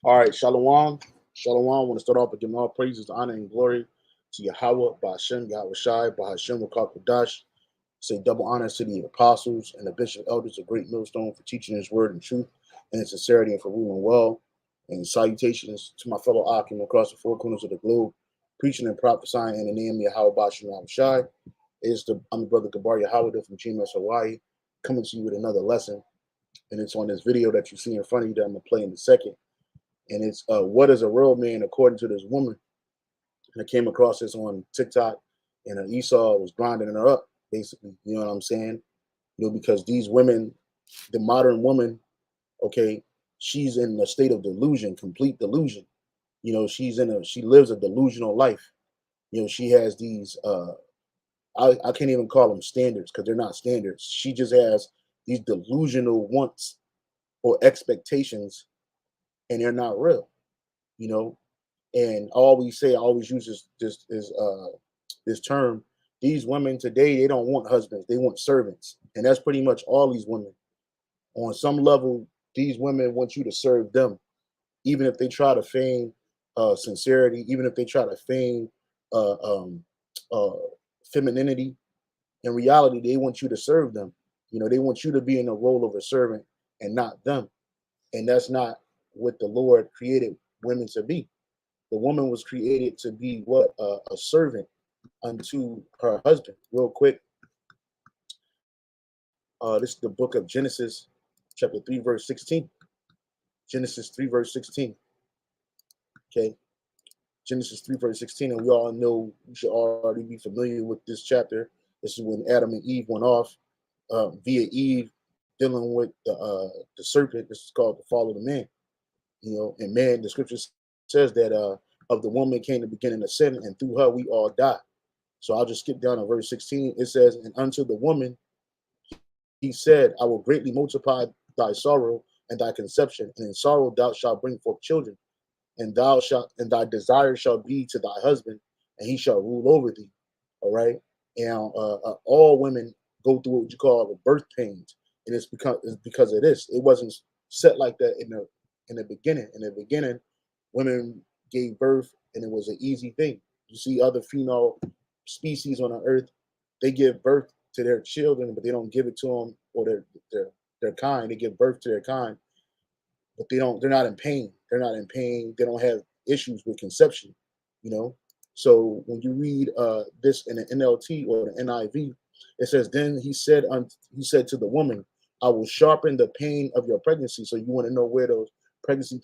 All right, Shalom. Shalom. I want to start off with giving all praises, honor, and glory to Yahweh, Ba'ashem, Yahweh Shai, Ba'ashem, Wakakadash. Say double honors to the apostles and the bishop elders of Great Millstone for teaching his word in truth and in sincerity and for ruling well. And salutations to my fellow Akim across the four corners of the globe, preaching and prophesying in the name of Yahweh, Ba'ashem, Yahweh Shai. I'm the brother Gabar Yahweh from GMS Hawaii, coming to you with another lesson. And it's on this video that you see in front of you that I'm going to play in a second. And it's what is a real man according to this woman. And I came across this on TikTok, and Esau was grinding her up, basically. You know what I'm saying? Because these women, the modern woman, okay, she's in a state of delusion, complete delusion. She lives a delusional life. She has these, I can't even call them standards because they're not standards. She just has these delusional wants or expectations, and they're not real. And I always use this term. These women today, they don't want husbands, they want servants. And that's pretty much all these women. On some level, these women want you to serve them, even if they try to feign sincerity, even if they try to feign uh, um, uh, femininity. In reality, they want you to serve them. They want you to be in the role of a servant and not them. And that's not what the Lord created women to be. The woman was created to be what? A servant unto her husband. Real quick, this is the book of Genesis, chapter 3, verse 16. Genesis 3, verse 16. Okay. Genesis 3, verse 16. And we all know, you should already be familiar with this chapter. This is when Adam and Eve went off via Eve dealing with the serpent. This is called the fall of the man. And man, the scripture says that of the woman came the beginning of sin, and through her we all die. So I'll just skip down to verse 16. It says, and unto the woman he said, I will greatly multiply thy sorrow and thy conception, and in sorrow thou shalt bring forth children, and thy desire shall be to thy husband, and he shall rule over thee. All right. And all women go through what you call the birth pains, and it's because of this. It wasn't set like that in the beginning. In the beginning, women gave birth, and it was an easy thing. You see other female species on the earth, they give birth to their children, but they don't give it to them or their kind. They give birth to their kind, but they're not in pain. They're not in pain. They don't have issues with conception. So when you read this in the NLT or the NIV, it says, then he said to the woman, I will sharpen the pain of your pregnancy. So you want to know where those pregnancy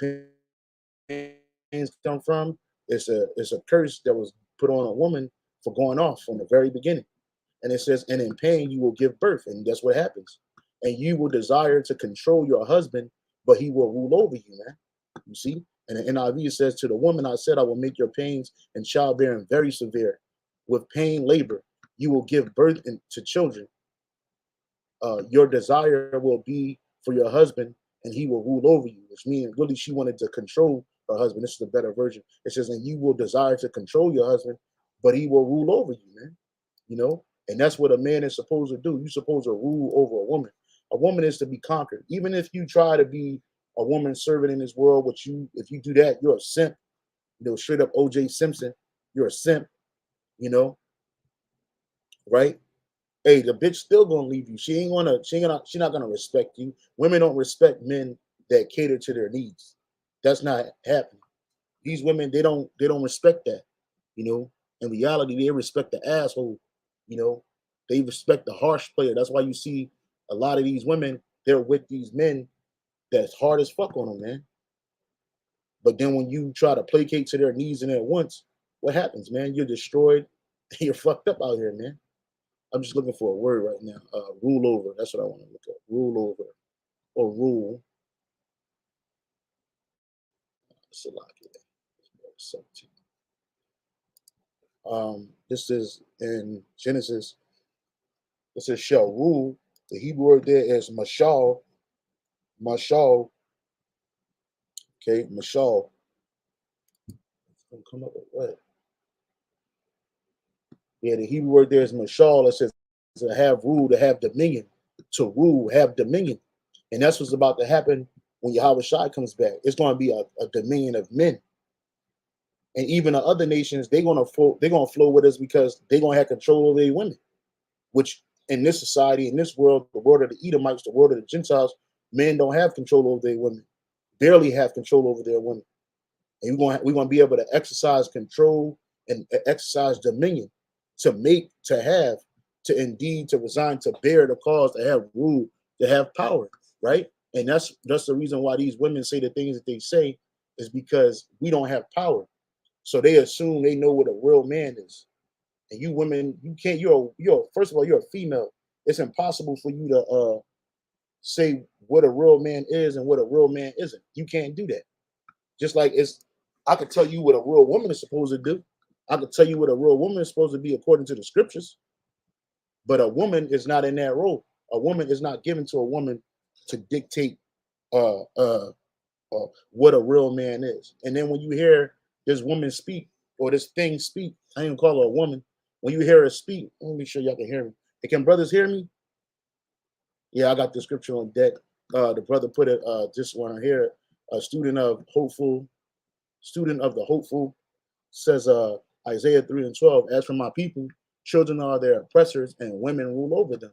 pains come from? It's a curse that was put on a woman for going off from the very beginning. And it says, and in pain you will give birth. And that's what happens. And you will desire to control your husband, but he will rule over you, man. You see? And the NIV says, to the woman I said, I will make your pains and childbearing very severe. With pain, labor, you will give birth to children. Your desire will be for your husband, and he will rule over you, which means really she wanted to control her husband. This is the better version. It says, and you will desire to control your husband, but he will rule over you, man. And that's what a man is supposed to do. You're supposed to rule over a woman. A woman is to be conquered. Even if you try to be a woman servant in this world, if you do that, you're a simp. Straight up OJ Simpson, you're a simp, right? Hey, the bitch still gonna leave you. She not gonna respect you. Women don't respect men that cater to their needs. That's not happening. These women, they don't respect that. In reality, they respect the asshole. They respect the harsh player. That's why you see a lot of these women, they're with these men that's hard as fuck on them, man. But then when you try to placate to their needs and their wants, what happens, man? You're destroyed. You're fucked up out here, man. I'm just looking for a word right now. Rule over. That's what I want to look at. Rule over or rule. Salaki. This is in Genesis. It says shall rule. The Hebrew word there is mashal. Mashal. Okay, mashal. It's gonna come up with what? Yeah, the Hebrew word there is mashal. It says to have rule, to have dominion, to rule, have dominion. And that's what's about to happen when Yahweh Shai comes back. It's going to be a dominion of men. And even the other nations, they're gonna flow with us because they're gonna have control over their women, which in this society, in this world, the world of the Edomites, the world of the Gentiles, men don't have control over their women, barely have control over their women. And we're gonna be able to exercise control and exercise dominion to make, to have, to indeed, to resign, to bear the cause, to have rule, to have power, right? And that's the reason why these women say the things that they say, is because we don't have power. So they assume they know what a real man is. And you women, you can't, you're first of all, you're a female. It's impossible for you to say what a real man is and what a real man isn't. You can't do that. Just like I could tell you what a real woman is supposed to do. I could tell you what a real woman is supposed to be according to the scriptures. But a woman is not in that role. A woman is not given to a woman to dictate what a real man is. And then when you hear this woman speak or this thing speak, I ain't gonna call her a woman. When you hear her speak, let me make sure y'all can hear me. Hey, can brothers hear me? Yeah, I got the scripture on deck. The brother put it, just want to hear it. A student of the hopeful says, Isaiah 3:12, as for my people, children are their oppressors and women rule over them.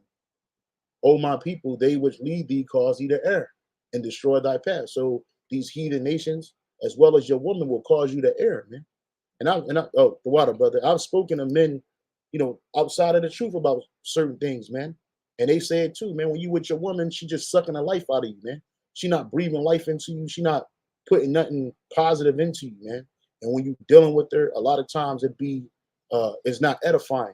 O my people, they which lead thee cause thee to err and destroy thy path. So these heathen nations, as well as your woman, will cause you to err, man. Oh, the water, brother. I've spoken to men, outside of the truth about certain things, man. And they say it too, man. When you with your woman, she just sucking the life out of you, man. She not breathing life into you. She not putting nothing positive into you, man. And when you dealing with her, a lot of times it's not edifying,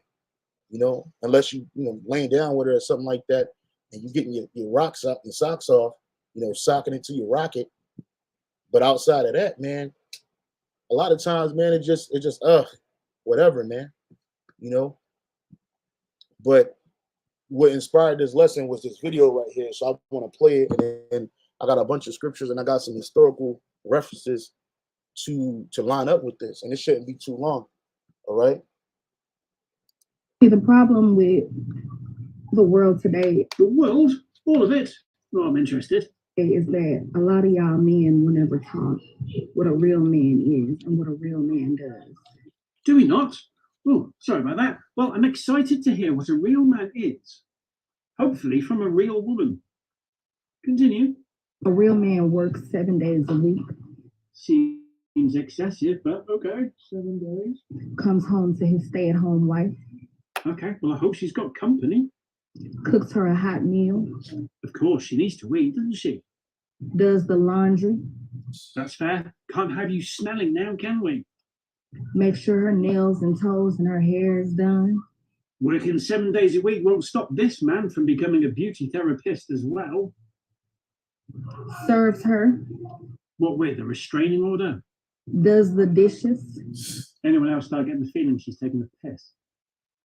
unless you laying down with her or something like that, and you getting your rocks up, your socks off, socking into your rocket. But outside of that, man, a lot of times, man, it just whatever, man, But what inspired this lesson was this video right here. So I want to play it, and then I got a bunch of scriptures and I got some historical references to line up with this, and it shouldn't be too long. All right. See, the problem with the world today, all of it. Well, I'm interested. Is that a lot of y'all men will never talk what a real man is and what a real man does. Do we not? Oh, sorry about that. Well, I'm excited to hear what a real man is. Hopefully from a real woman. Continue. A real man works 7 days a week. Seems excessive, but okay. 7 days. Comes home to his stay-at-home wife. Okay, well, I hope she's got company. Cooks her a hot meal. Of course, she needs to eat, doesn't she? Does the laundry. That's fair. Can't have you smelling now, can we? Make sure her nails and toes and her hair is done. Working 7 days a week won't stop this man from becoming a beauty therapist as well. Serves her. What with? A restraining order? Does the dishes. Anyone else start getting the feeling she's taking the piss?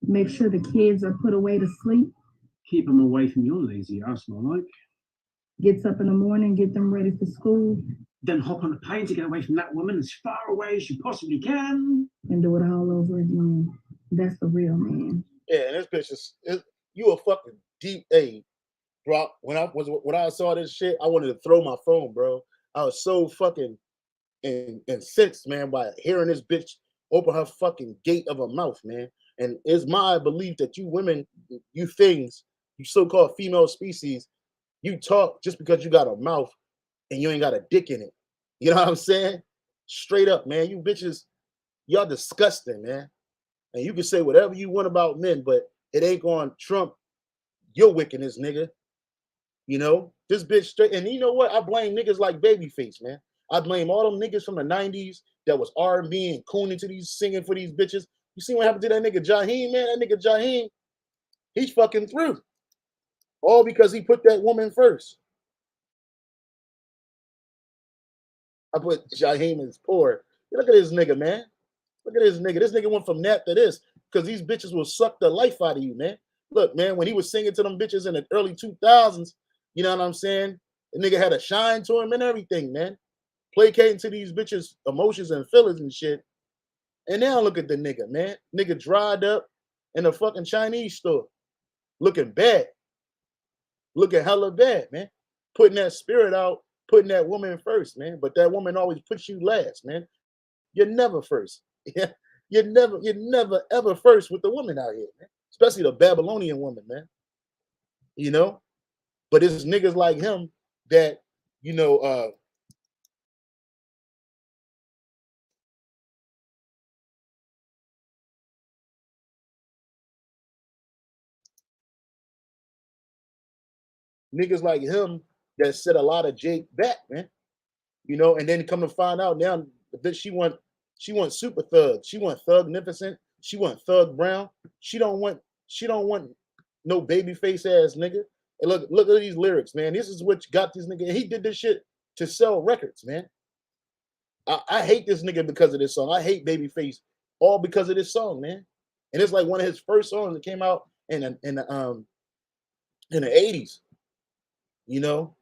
Make sure the kids are put away to sleep. Keep them away from your lazy ass, more like. Gets up in the morning, get them ready for school. Then hop on a plane to get away from that woman as far away as you possibly can. And do it all over again. That's the real man. Yeah, and this bitch you a fucking deep A, bro. When I saw this shit, I wanted to throw my phone, bro. I was so fucking incensed, man, by hearing this bitch open her fucking gate of a mouth, man. And it's my belief that you women, you things, you so-called female species, you talk just because you got a mouth and you ain't got a dick in it. You know what I'm saying? Straight up, man. You bitches, y'all disgusting, man. And you can say whatever you want about men, but it ain't going to trump your wickedness, nigga. This bitch straight. And you know what? I blame niggas like Babyface, man. I blame all them niggas from the 90s that was R&B and cooning to these, singing for these bitches. You see what happened to that nigga Jaheim, man? That nigga Jaheim, he's fucking through. All because he put that woman first. I put Jaheim as poor. Look at this nigga, man. Look at this nigga. This nigga went from that to this because these bitches will suck the life out of you, man. Look, man, when he was singing to them bitches in the early 2000s, you know what I'm saying? The nigga had a shine to him and everything, man. Placating to these bitches' emotions and feelings and shit. And now look at the nigga, man. Nigga dried up in a fucking Chinese store. Looking bad. Looking hella bad, man. Putting that spirit out, putting that woman first, man. But that woman always puts you last, man. You're never first. You're never ever first with the woman out here, man. Especially the Babylonian woman, man. You know? But it's niggas like him that, you know, niggas like him that set a lot of Jake back, man. You know, and then come to find out now that she want super thug. She want thugnificent. She want thug brown. She don't want no baby face ass nigga. And look at these lyrics, man. This is what got this nigga. And he did this shit to sell records, man. I hate this nigga because of this song. I hate Babyface all because of this song, man. And it's like one of his first songs that came out in the 80s. You know.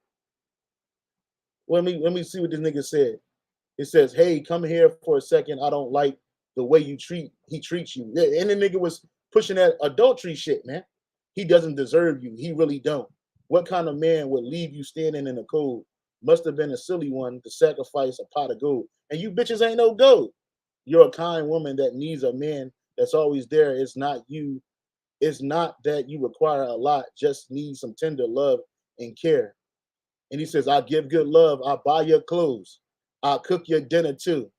Let me see what this nigga said. It says, "Hey, come here for a second. I don't like the way he treats you." And the nigga was pushing that adultery shit, man. He doesn't deserve you. He really don't. What kind of man would leave you standing in the cold? Must have been a silly one to sacrifice a pot of gold. And you bitches ain't no gold. You're a kind woman that needs a man that's always there. It's not you. It's not that you require a lot. Just need some tender love and care. And he says, "I give good love. I buy your clothes. I'll cook your dinner too.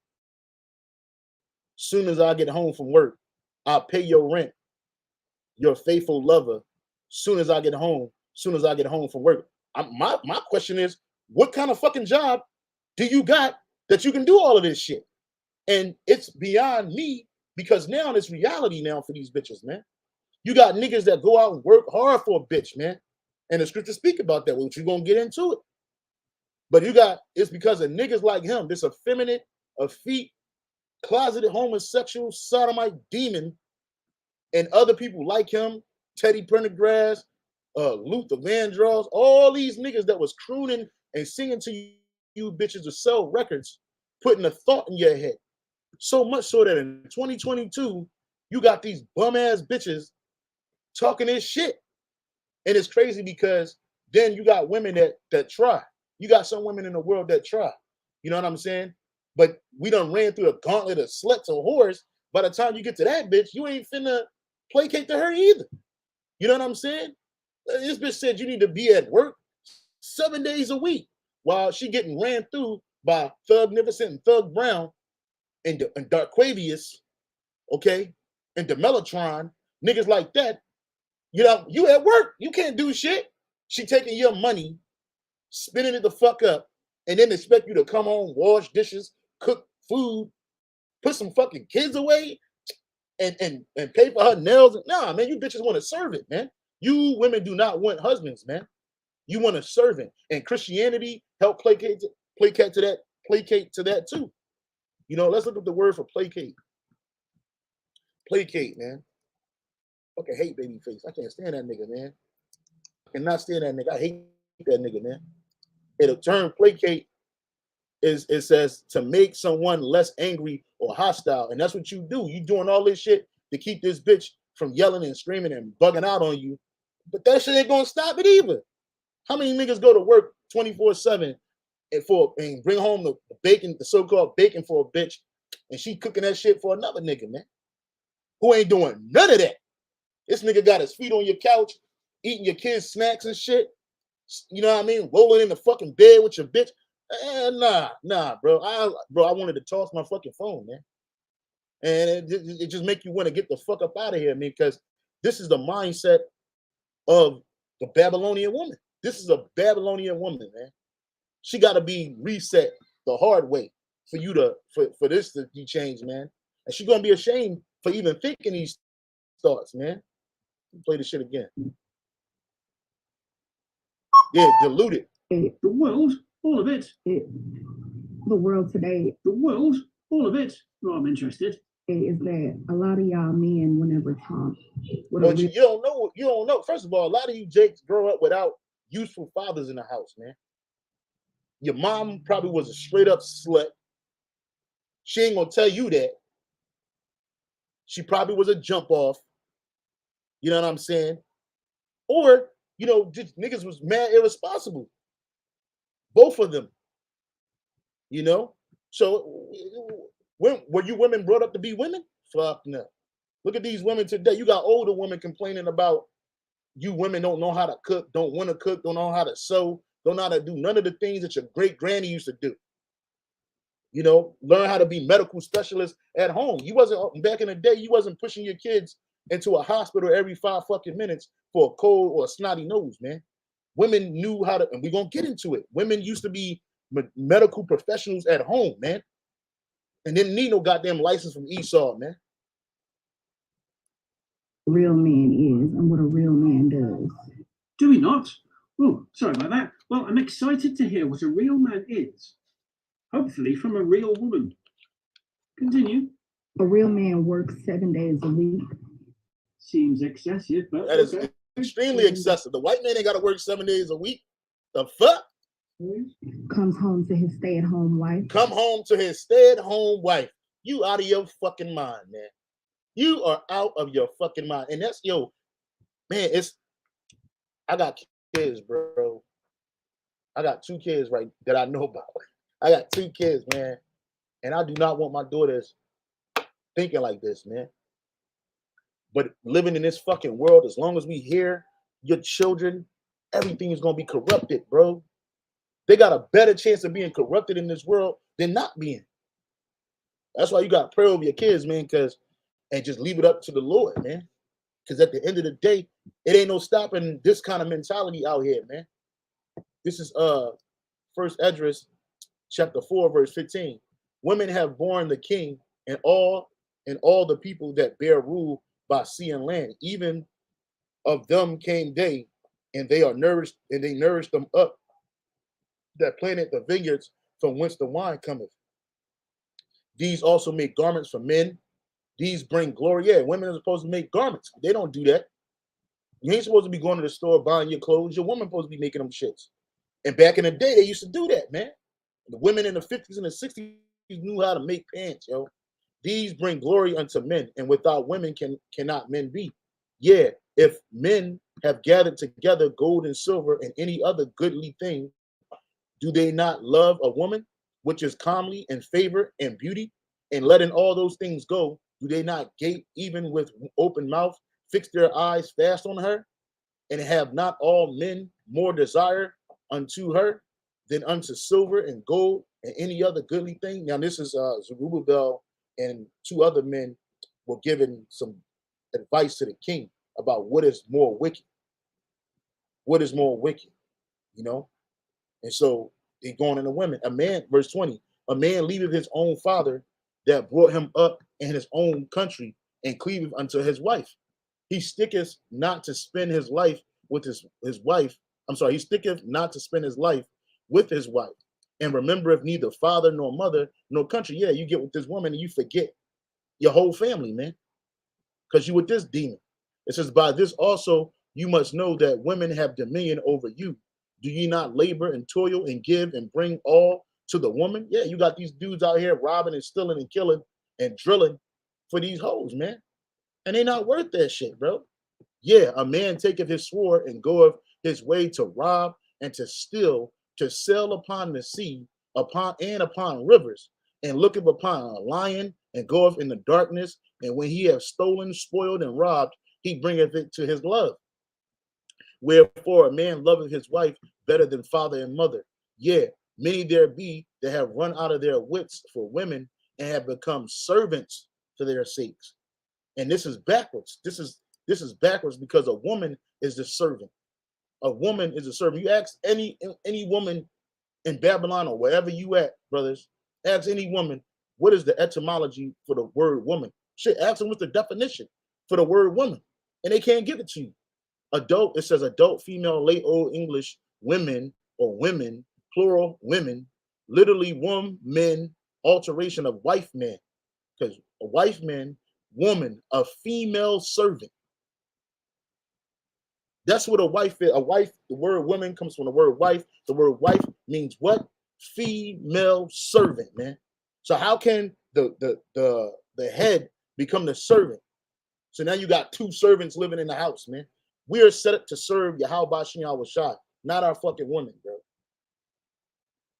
Soon as I get home from work, I'll pay your rent. Your faithful lover. Soon as I get home from work." My question is, what kind of fucking job do you got that you can do all of this shit? And it's beyond me because now it's reality now for these bitches, man. You got niggas that go out and work hard for a bitch, man. And the scriptures speak about that, which we're going to get into it. But it's because of niggas like him, this effeminate, effete, closeted homosexual, sodomite demon, and other people like him, Teddy Pendergrass, Luther Vandross, all these niggas that was crooning and singing to you bitches to sell records, putting a thought in your head. So much so that in 2022, you got these bum-ass bitches talking this shit. And it's crazy because then you got women that try. You got some women in the world that try. You know what I'm saying? But we done ran through a gauntlet of sluts or whores. By the time you get to that bitch, you ain't finna placate to her either. You know what I'm saying? This bitch said you need to be at work 7 days a week while she getting ran through by Thugnificent and Thug Brown and Darquavius, okay, and Demelotron, niggas like that. You know, you at work, you can't do shit. She taking your money, spinning it the fuck up, and then expect you to come home, wash dishes, cook food, put some fucking kids away, and pay for her nails. Nah, man, you bitches want to serve it, man. You women do not want husbands, man. You want a servant. And Christianity help placate to that too. You know, let's look at the word for placate. Placate, man. Fucking hate Babyface. I can't stand that nigga, man. I cannot stand that nigga. I hate that nigga, man. And the term placate it says to make someone less angry or hostile. And that's what you do. You doing all this shit to keep this bitch from yelling and screaming and bugging out on you. But that shit ain't gonna stop it either. How many niggas go to work 24/7 and bring home the bacon, the so-called bacon for a bitch, and she cooking that shit for another nigga, man, who ain't doing none of that. This nigga got his feet on your couch, eating your kids' snacks and shit. You know what I mean? Rolling in the fucking bed with your bitch. Nah, bro. I wanted to toss my fucking phone, man. And it just make you want to get the fuck up out of here, man, because this is the mindset of the Babylonian woman. This is a Babylonian woman, man. She got to be reset the hard way for this to be changed, man. And she's gonna be ashamed for even thinking these thoughts, man. Play the shit again. Yeah, diluted. The world, all of it. The world today. The world, all of it. Oh, I'm interested. is that a lot of y'all men will never talk. But you don't know. You don't know. First of all, a lot of you Jakes grow up without useful fathers in the house, man. Your mom probably was a straight up slut. She ain't gonna tell you that. She probably was a jump off. You know what I'm saying? Or, just niggas was mad irresponsible. Both of them. So when were you women brought up to be women? Fuck no. Look at these women today. You got older women complaining about you women don't know how to cook, don't want to cook, don't know how to sew, don't know how to do none of the things that your great granny used to do. Learn how to be medical specialists at home. You wasn't back in the day, you wasn't pushing your kids into a hospital every 5 fucking minutes for a cold or a snotty nose, man. Women knew how to, and we're gonna get into it. Women used to be medical professionals at home, man. And didn't need no goddamn license from Esau, man. Real man is and what a real man does. Do we not? Oh, sorry about that. Well, I'm excited to hear what a real man is. Hopefully from a real woman. Continue. A real man works 7 days a week. Seems excessive, but that is extremely excessive. The white man ain't got to work 7 days a week. The fuck? Comes home to his stay-at-home wife. Come home to his stay-at-home wife. You out of your fucking mind, man. You are out of your fucking mind. And that's, man, I got kids, bro. I got 2 kids right that I know about. I got 2 kids, man. And I do not want my daughters thinking like this, man. But living in this fucking world, as long as we hear your children, everything is going to be corrupted, bro. They got a better chance of being corrupted in this world than not being. That's why you got to pray over your kids, man, and just leave it up to the Lord, man. Because at the end of the day, it ain't no stopping this kind of mentality out here, man. This is First Esdras chapter 4, verse 15. Women have borne the king and all the people that bear rule by sea and land. Even of them came they, and they nourished them up that planted the vineyards from whence the wine cometh. These also make garments for men. These bring glory. Yeah, women are supposed to make garments. They don't do that. You ain't supposed to be going to the store buying your clothes. Your woman supposed to be making them shits. And back in the day, they used to do that, man. The women in the 50s and the 60s knew how to make pants, yo. These bring glory unto men, and without women cannot men be. Yeah, if men have gathered together gold and silver and any other goodly thing, do they not love a woman, which is comely and favor and beauty? And letting all those things go, do they not gape even with open mouth, fix their eyes fast on her? And have not all men more desire unto her than unto silver and gold and any other goodly thing? Now, this is Zerubbabel and 2 other men were giving some advice to the king about what is more wicked. What is more wicked, And so they going into women. A man, verse 20, a man leaveth his own father that brought him up in his own country and cleaveth unto his wife. He sticketh not to spend his life with his wife. He sticketh not to spend his life with his wife, and remembereth neither father nor mother nor country. Yeah, you get with this woman and you forget your whole family, man, because you with this demon. It says, by this also you must know that women have dominion over you. Do ye not labor and toil and give and bring all to the woman? Yeah, you got these dudes out here robbing and stealing and killing and drilling for these hoes, man. And they not worth that shit, bro. Yeah, a man taketh his sword and goeth his way to rob and to steal, to sail upon the sea, upon rivers, and looketh upon a lion and goeth in the darkness. And when he hath stolen, spoiled, and robbed, he bringeth it to his love. Wherefore a man loveth his wife better than father and mother. Yeah, many there be that have run out of their wits for women and have become servants for their sakes. And this is backwards. This is backwards because a woman is the servant. A woman is a servant. You ask any woman in Babylon or wherever you at, brothers, ask any woman, what is the etymology for the word woman? Shit, ask them what's the definition for the word woman. And they can't give it to you. Adult, it says adult, female, late old English, women or women, plural women, literally woman, men, alteration of wife, man. Because A wife, man, woman, a female servant. That's what a wife is. A wife, the word woman comes from the word wife. The word wife means what? Female servant, man. So how can the head become the servant? So now you got two servants living in the house, man. We are set up to serve Yahweh Shem Shai, not our fucking woman, bro.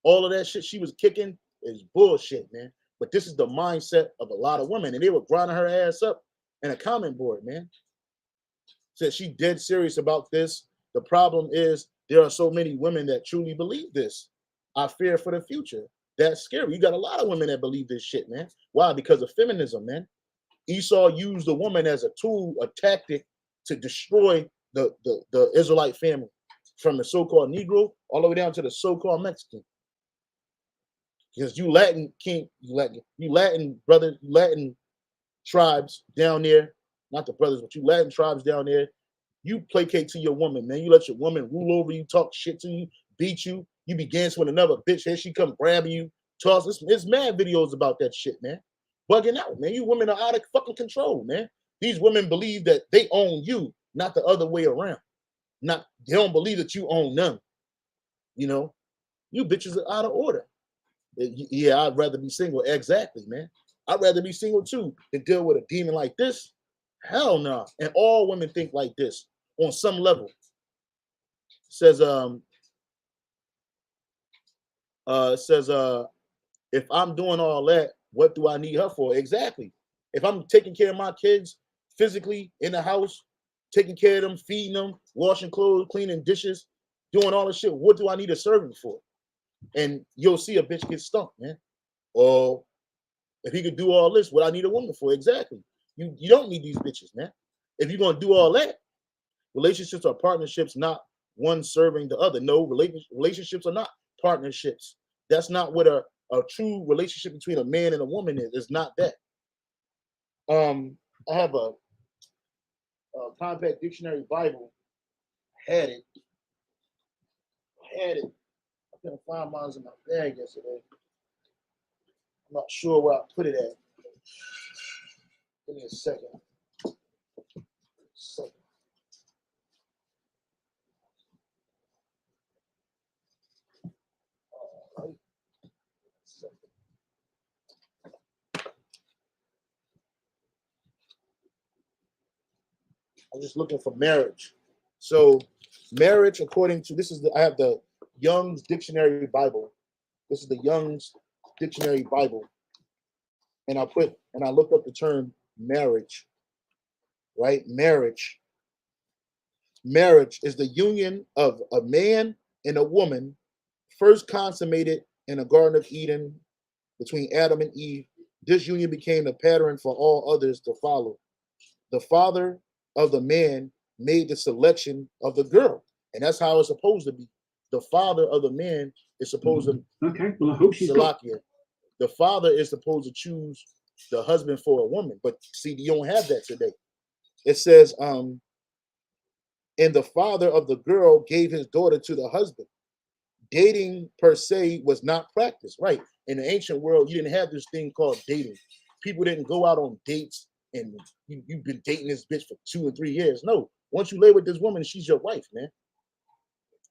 All of that shit she was kicking is bullshit, man. But this is the mindset of a lot of women, and they were grinding her ass up in a comment board, man. Said she dead serious about this. The problem is there are so many women that truly believe this. I fear for the future. That's scary. You got a lot of women that believe this shit, man. Why? Because of feminism, man. Esau used the woman as a tool, a tactic to destroy the Israelite family, from the so-called Negro all the way down to the so-called Mexican. Because you Latin brothers, Latin tribes down there, not the brothers, but you Latin tribes down there, you placate to your woman, man. You let your woman rule over you, talk shit to you, beat you. You be dancing with another bitch. Here she come grabbing you, toss. It's mad videos about that shit, man. Bugging out, man. You women are out of fucking control, man. These women believe that they own you, not the other way around. They don't believe that you own them. You know, you bitches are out of order. Yeah, I'd rather be single. Exactly, man. I'd rather be single too than deal with a demon like this. Hell no. And all women think like this on some level. It says, if I'm doing all that, what do I need her for? Exactly. If I'm taking care of my kids physically in the house, taking care of them, feeding them, washing clothes, cleaning dishes, doing all this shit, what do I need a servant for? And you'll see a bitch get stumped, man. Or if he could do all this, what I need a woman for? Exactly. You don't need these bitches, man. If you're gonna do all that, relationships are partnerships, not one serving the other. No, relationships are not partnerships. That's not what a true relationship between a man and a woman is. It's not that. I have a Compact Dictionary Bible. Had it. I couldn't find mine in my bag yesterday. I'm not sure where I put it at. Give me a second. I'm just looking for marriage. So marriage, according to I have the Young's Dictionary Bible. This is the Young's Dictionary Bible. And I looked up the term marriage, right? Marriage is the union of a man and a woman first consummated in the Garden of Eden between Adam and Eve. This union became the pattern for all others to follow. The father of the man made the selection of the girl, and that's how it's supposed to be. The father of the man is supposed to. Okay, well, I hope she's got. The father is supposed to choose the husband for a woman, but see, you don't have that today. It says, and the father of the girl gave his daughter to the husband. Dating per se was not practiced, right? In the ancient world, you didn't have this thing called dating. People didn't go out on dates and you've been dating this bitch for 2 or 3 years. No, once you lay with this woman, she's your wife, man.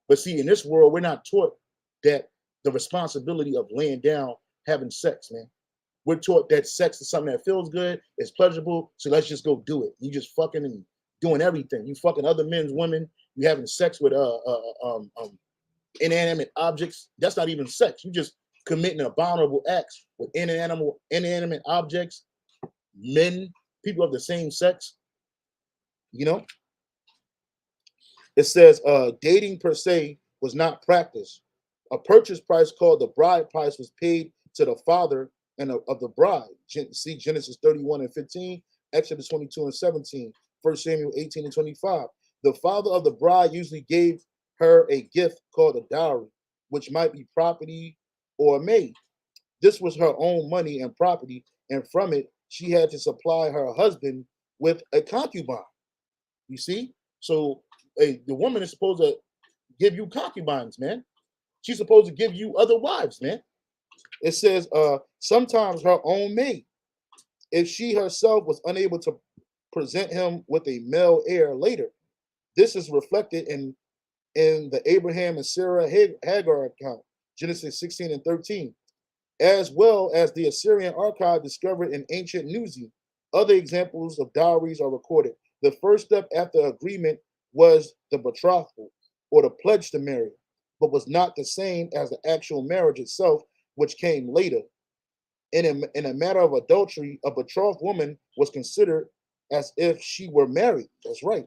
But see, in this world, we're not taught that the responsibility of laying down, having sex, man. We're taught that sex is something that feels good, it's pleasurable, so let's just go do it. You just fucking and doing everything. You fucking other men's women. You having sex with inanimate objects. That's not even sex. You just committing abominable acts with inanimate objects, men, people of the same sex. You know, it says dating per se was not practiced. A purchase price called the bride price was paid to the father and of the bride. See Genesis 31 and 15, Exodus 22 and 17, 1 Samuel 18 and 25. The father of the bride usually gave her a gift called a dowry, which might be property or a maid. This was her own money and property, and from it, she had to supply her husband with a concubine. You see? So the woman is supposed to give you concubines, man. She's supposed to give you other wives, man. It says sometimes her own maid. if she herself was unable to present him with a male heir later. This is reflected in the Abraham and Sarah Hagar account, Genesis 16 and 13, as well as the Assyrian archive discovered in ancient Nuzi. Other examples of dowries are recorded. The first step after agreement was the betrothal, or the pledge to marry, but was not the same as the actual marriage itself, which came later. In a matter of adultery, a betrothed woman was considered as if she were married. That's right.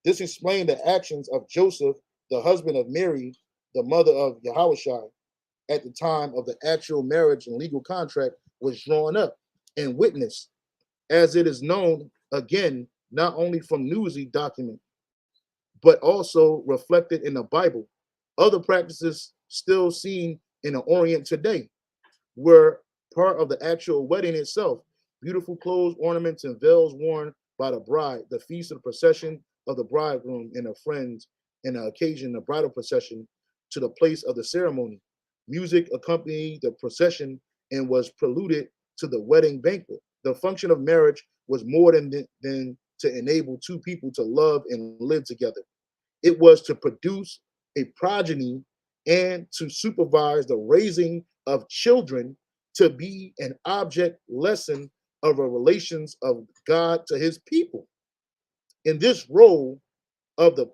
This explained the actions of Joseph, the husband of Mary, the mother of Yahushua, at the time of the actual marriage and legal contract was drawn up and witnessed, as it is known again, not only from Nuzi document, but also reflected in the Bible. Other practices still seen in the Orient today were part of the actual wedding itself. Beautiful clothes, ornaments, and veils worn by the bride, the feast of the procession of the bridegroom and her friends, and the occasion, the bridal procession to the place of the ceremony. Music accompanied the procession and was preluded to the wedding banquet. The function of marriage was more than to enable two people to love and live together. It was to produce a progeny and to supervise the raising of children, to be an object lesson of the relations of God to his people. In this role of the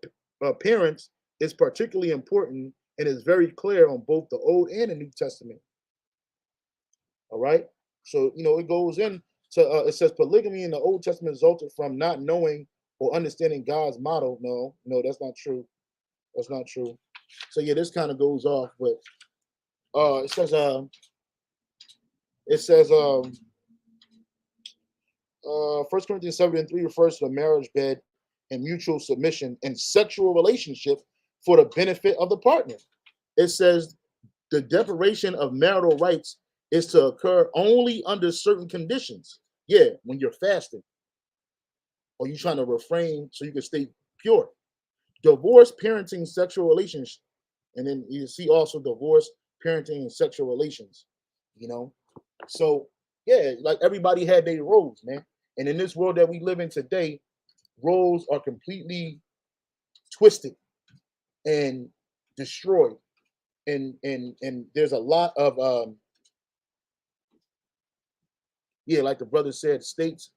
parents is particularly important and is very clear on both the Old and the New Testament. All right. So, it goes in to, it says polygamy in the Old Testament resulted from not knowing or understanding God's model. No, that's not true. That's not true. So yeah, this kind of goes off, but it says 1 Corinthians 7 and 3 refers to the marriage bed and mutual submission and sexual relationship for the benefit of the partner. It says the deprivation of marital rights is to occur only under certain conditions. Yeah, when you're fasting or you're trying to refrain so you can stay pure. Divorce, parenting, sexual relations, and then you see also divorce, parenting, and sexual relations. So yeah, like everybody had their roles, man. And in this world that we live in today, roles are completely twisted and destroyed, and there's a lot of like the brother said, states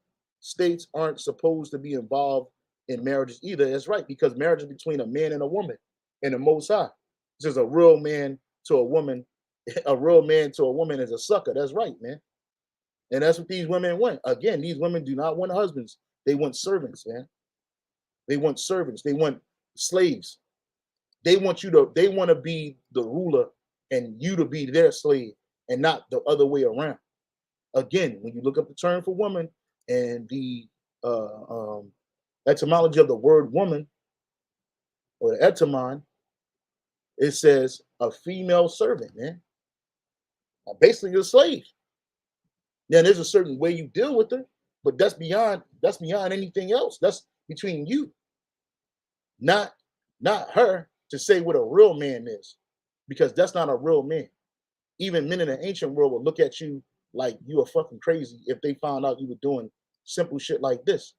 aren't supposed to be involved in marriages either. That's right, because marriage is between a man and a woman and the Most High. This is a real man to a woman. A real man to a woman is a sucker. That's right, man. And that's what these women want. Again, these women do not want husbands. They want servants, man. They want servants. They want slaves. They want to be the ruler and you to be their slave and not the other way around. Again, when you look up the term for woman and the etymology of the word woman or the etymon, it says a female servant, man. Basically a slave. Now there's a certain way you deal with her, but that's beyond anything else. That's between you, not her, to say what a real man is, because that's not a real man. Even men in the ancient world would look at you like you are fucking crazy if they found out you were doing simple shit like this.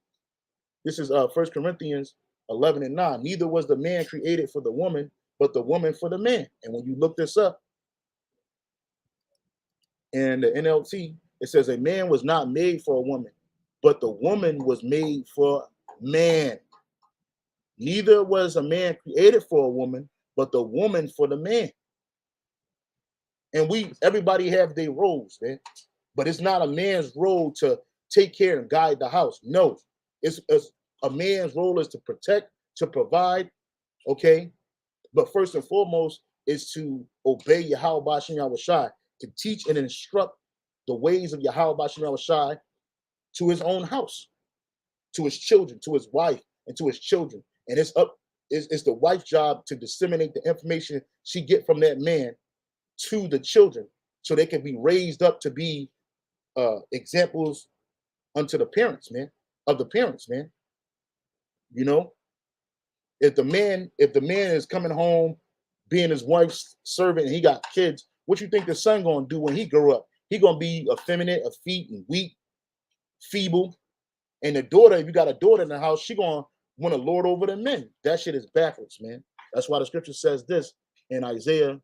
This is 1 Corinthians 11 and 9. Neither was the man created for the woman, but the woman for the man. And when you look this up in the NLT, it says a man was not made for a woman, but the woman was made for man. Neither was a man created for a woman, but the woman for the man. And everybody have their roles, man. But it's not a man's role to take care and guide the house. No, it's a man's role is to protect, to provide, okay? But first and foremost is to obey Yahweh Bashem Yahushai, to teach and instruct the ways of Yahweh Bashem Yahushai to his own house, to his children, to his wife, and to his children. And it's the wife's job to disseminate the information she get from that man to the children, so they can be raised up to be examples unto the parents, man. If the man is coming home being his wife's servant and he got kids, what you think the son gonna do when he grow up? He gonna be effeminate, effete, and weak. feeble. And the daughter, if you got a daughter in the house, she gonna want to lord over the men. That shit is backwards, man. That's why the scripture says this in Isaiah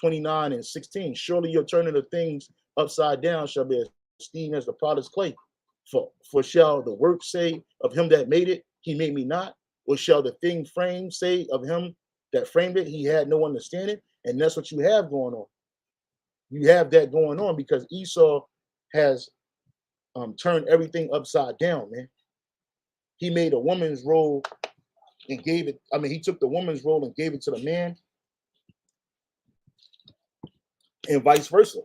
29:16. Surely your turning of things upside down shall be esteemed as the potter's clay. For shall the work say of him that made it, he made me not? Or shall the thing framed say of him that framed it, he had no understanding? And that's what you have going on. You have that going on because Esau has turned everything upside down, man. He made a woman's role and gave it. I mean, he took the woman's role and gave it to the man, and vice versa.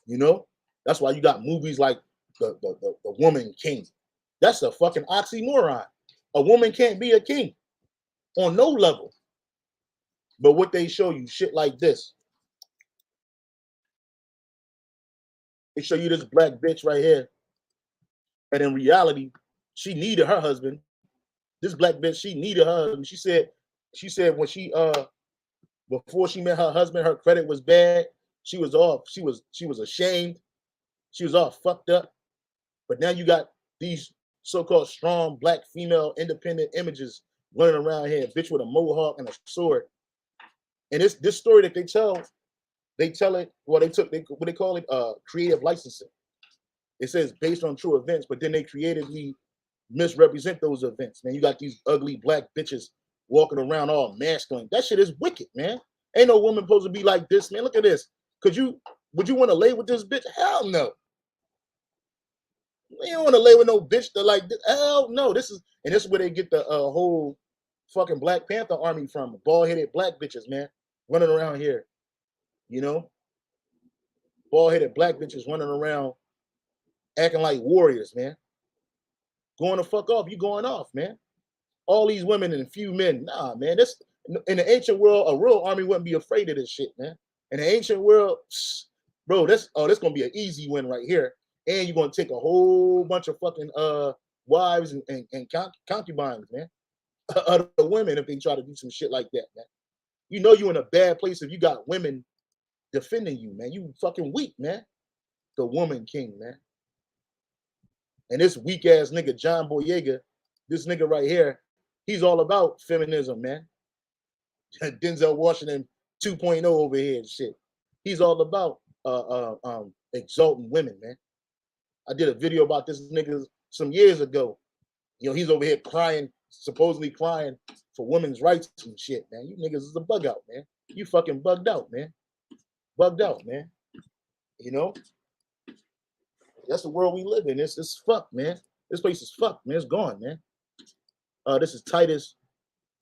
You know, that's why you got movies like the Woman King. That's a fucking oxymoron. A woman can't be a king on no level. But what they show you, shit like this. They show you this black bitch right here. And in reality, she needed her husband. This black bitch, she needed her husband. She said when she before she met her husband, her credit was bad. She was off. She was ashamed. She was all fucked up. But now you got these so-called strong black female independent images running around here, a bitch with a mohawk and a sword. And this story that they tell it, well, what they call it, creative licensing. It says based on true events, but then they creatively misrepresent those events. Man, you got these ugly black bitches walking around all masculine. That shit is wicked, man. Ain't no woman supposed to be like this, man. Look at this. Would you want to lay with this bitch? Hell no. You don't want to lay with no bitch that like this. Hell no. This is where they get the whole fucking Black Panther army from. Bald-headed black bitches, man, running around here. You know? Bald-headed black bitches running around acting like warriors, man. Going the fuck off. You going off, man. All these women and a few men. Nah, man. This in the ancient world, a real army wouldn't be afraid of this shit, man. In the ancient world, bro, this gonna be an easy win right here. And you're gonna take a whole bunch of fucking wives and concubines, man. Other women if they try to do some shit like that, man. You know you in a bad place if you got women defending you, man. You fucking weak, man. The Woman King, man. And this weak ass nigga, John Boyega, this nigga right here, he's all about feminism, man. Denzel Washington 2.0 over here and shit. He's all about exalting women, man. I did a video about this nigga some years ago. You know, he's over here crying, supposedly crying for women's rights and shit, man. You niggas is a bug out, man. You fucking bugged out, man. Bugged out, man. You know? That's the world we live in. It's fucked, man. This place is fucked, man. It's gone, man. This is Titus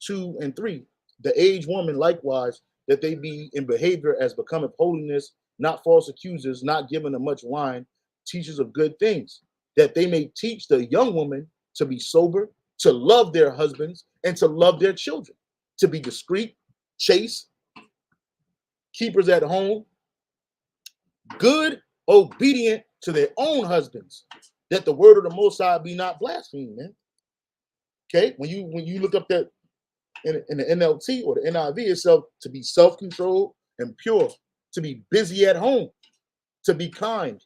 2:3. The aged woman likewise, that they be in behavior as becometh holiness, not false accusers, not given to much wine, teachers of good things, that they may teach the young woman to be sober, to love their husbands, and to love their children, to be discreet, chaste, keepers at home, good, obedient to their own husbands, that the word of the Most High be not blasphemed, man. Okay, when you look up that in the NLT or the NIV itself, to be self-controlled and pure, to be busy at home, to be kind,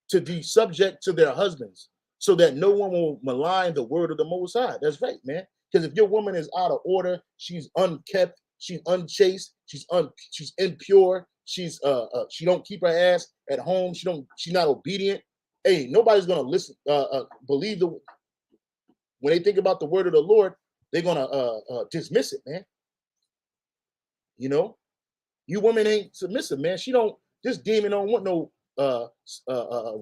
to be subject to their husbands, so that no one will malign the word of the Most High. That's right, man. Because if your woman is out of order, she's unkept, she's unchaste, she's impure, she don't keep her ass at home, she's not obedient. Hey, nobody's gonna listen, believe when they think about the word of the Lord, they're gonna dismiss it, man. You know, you women ain't submissive, man. This demon don't want no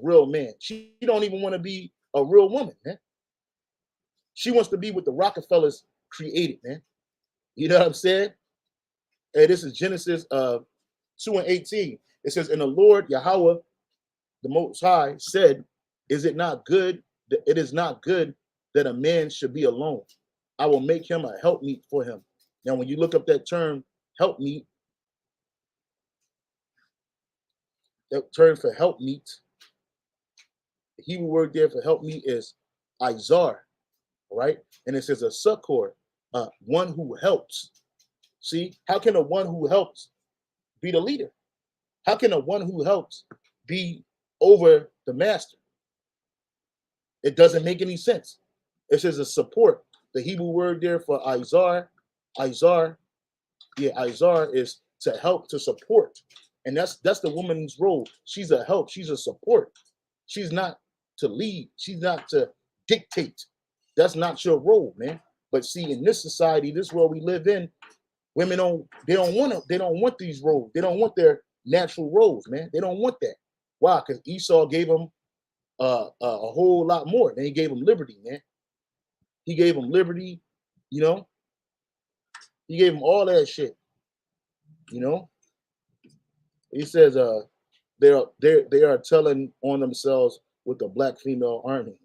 real man. She don't even want to be a real woman, man. She wants to be what the Rockefellers created, man. You know what I'm saying? Hey, this is Genesis 2:18. It says, and the Lord Yahweh, the Most High, said, is it not good that it is not good that a man should be alone? I will make him a helpmeet for him. Now, when you look up that term helpmeet, that term for helpmeet, the Hebrew word there for helpmeet is izar, right? And it says a succor, one who helps. See, how can a one who helps be the leader? How can a one who helps be over the master? It doesn't make any sense. It says a support. The Hebrew word there for izar is to help, to support. And that's the woman's role. She's a help, she's a support. She's not to lead, she's not to dictate. That's not your role, man. But see, in this society, this world we live in, women don't want these roles. They don't want their natural roles, man. They don't want that. Why? Because Esau gave them a whole lot more. Then he gave them liberty, man. He gave them liberty, you know. He gave them all that shit, you know. He says they are telling on themselves with the black female army.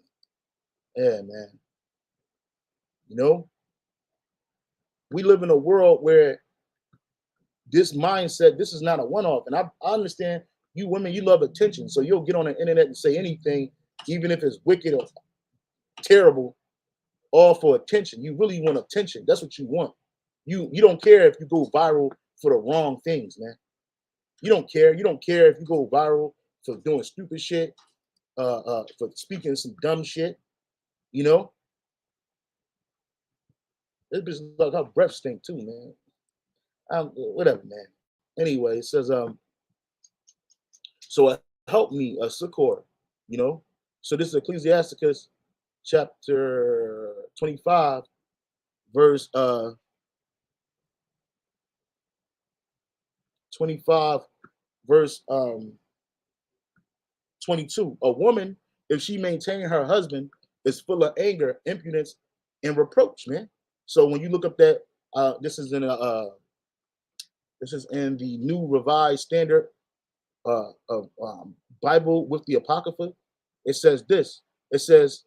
Yeah, man. You know, we live in a world where this mindset, this is not a one-off. And I understand you women, you love attention. So you'll get on the internet and say anything, even if it's wicked or terrible, all for attention. You really want attention. That's what you want. You don't care if you go viral for the wrong things, man. You don't care. You don't care if you go viral for doing stupid shit, for speaking some dumb shit, you know. This bitch, like, her breath stink too, man. Whatever, man. Anyway, it says so help me, a succor, you know. So this is Ecclesiasticus chapter 25, verse 25, verse 22. A woman, if she maintain her husband, is full of anger, impudence, and reproach, man. So when you look up that, this is in the New Revised Standard Bible with the Apocrypha. It says this. It says,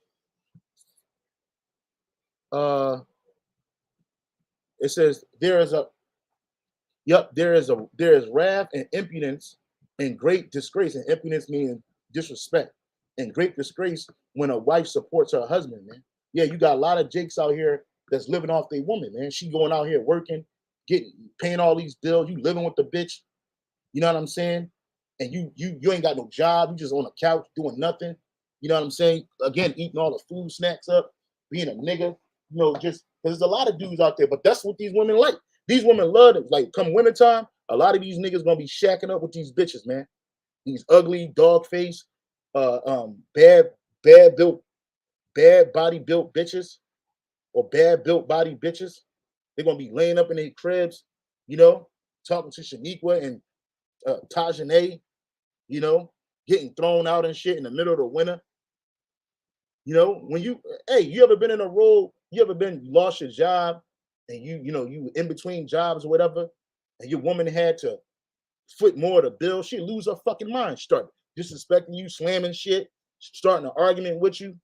there is wrath and impudence and great disgrace. And impudence meaning disrespect, and great disgrace when a wife supports her husband, man. Yeah, you got a lot of jakes out here that's living off their woman, man. She going out here working, paying all these bills. You living with the bitch, you know what I'm saying? And you ain't got no job. You just on the couch doing nothing. You know what I'm saying? Again, eating all the food snacks up, being a nigga. You know, just because there's a lot of dudes out there, but that's what these women like. These women love it. Like, come wintertime, a lot of these niggas gonna be shacking up with these bitches, man. These ugly, dog face, bad body built bitches, or bad built body bitches. They're gonna be laying up in their cribs, you know, talking to Shaniqua and Tajane, you know, getting thrown out and shit in the middle of the winter. You know, when you ever been in a role, you ever been lost your job and you in between jobs or whatever, and your woman had to foot more of the bill, she'd lose her fucking mind, start disrespecting you, slamming shit, starting an argument with you.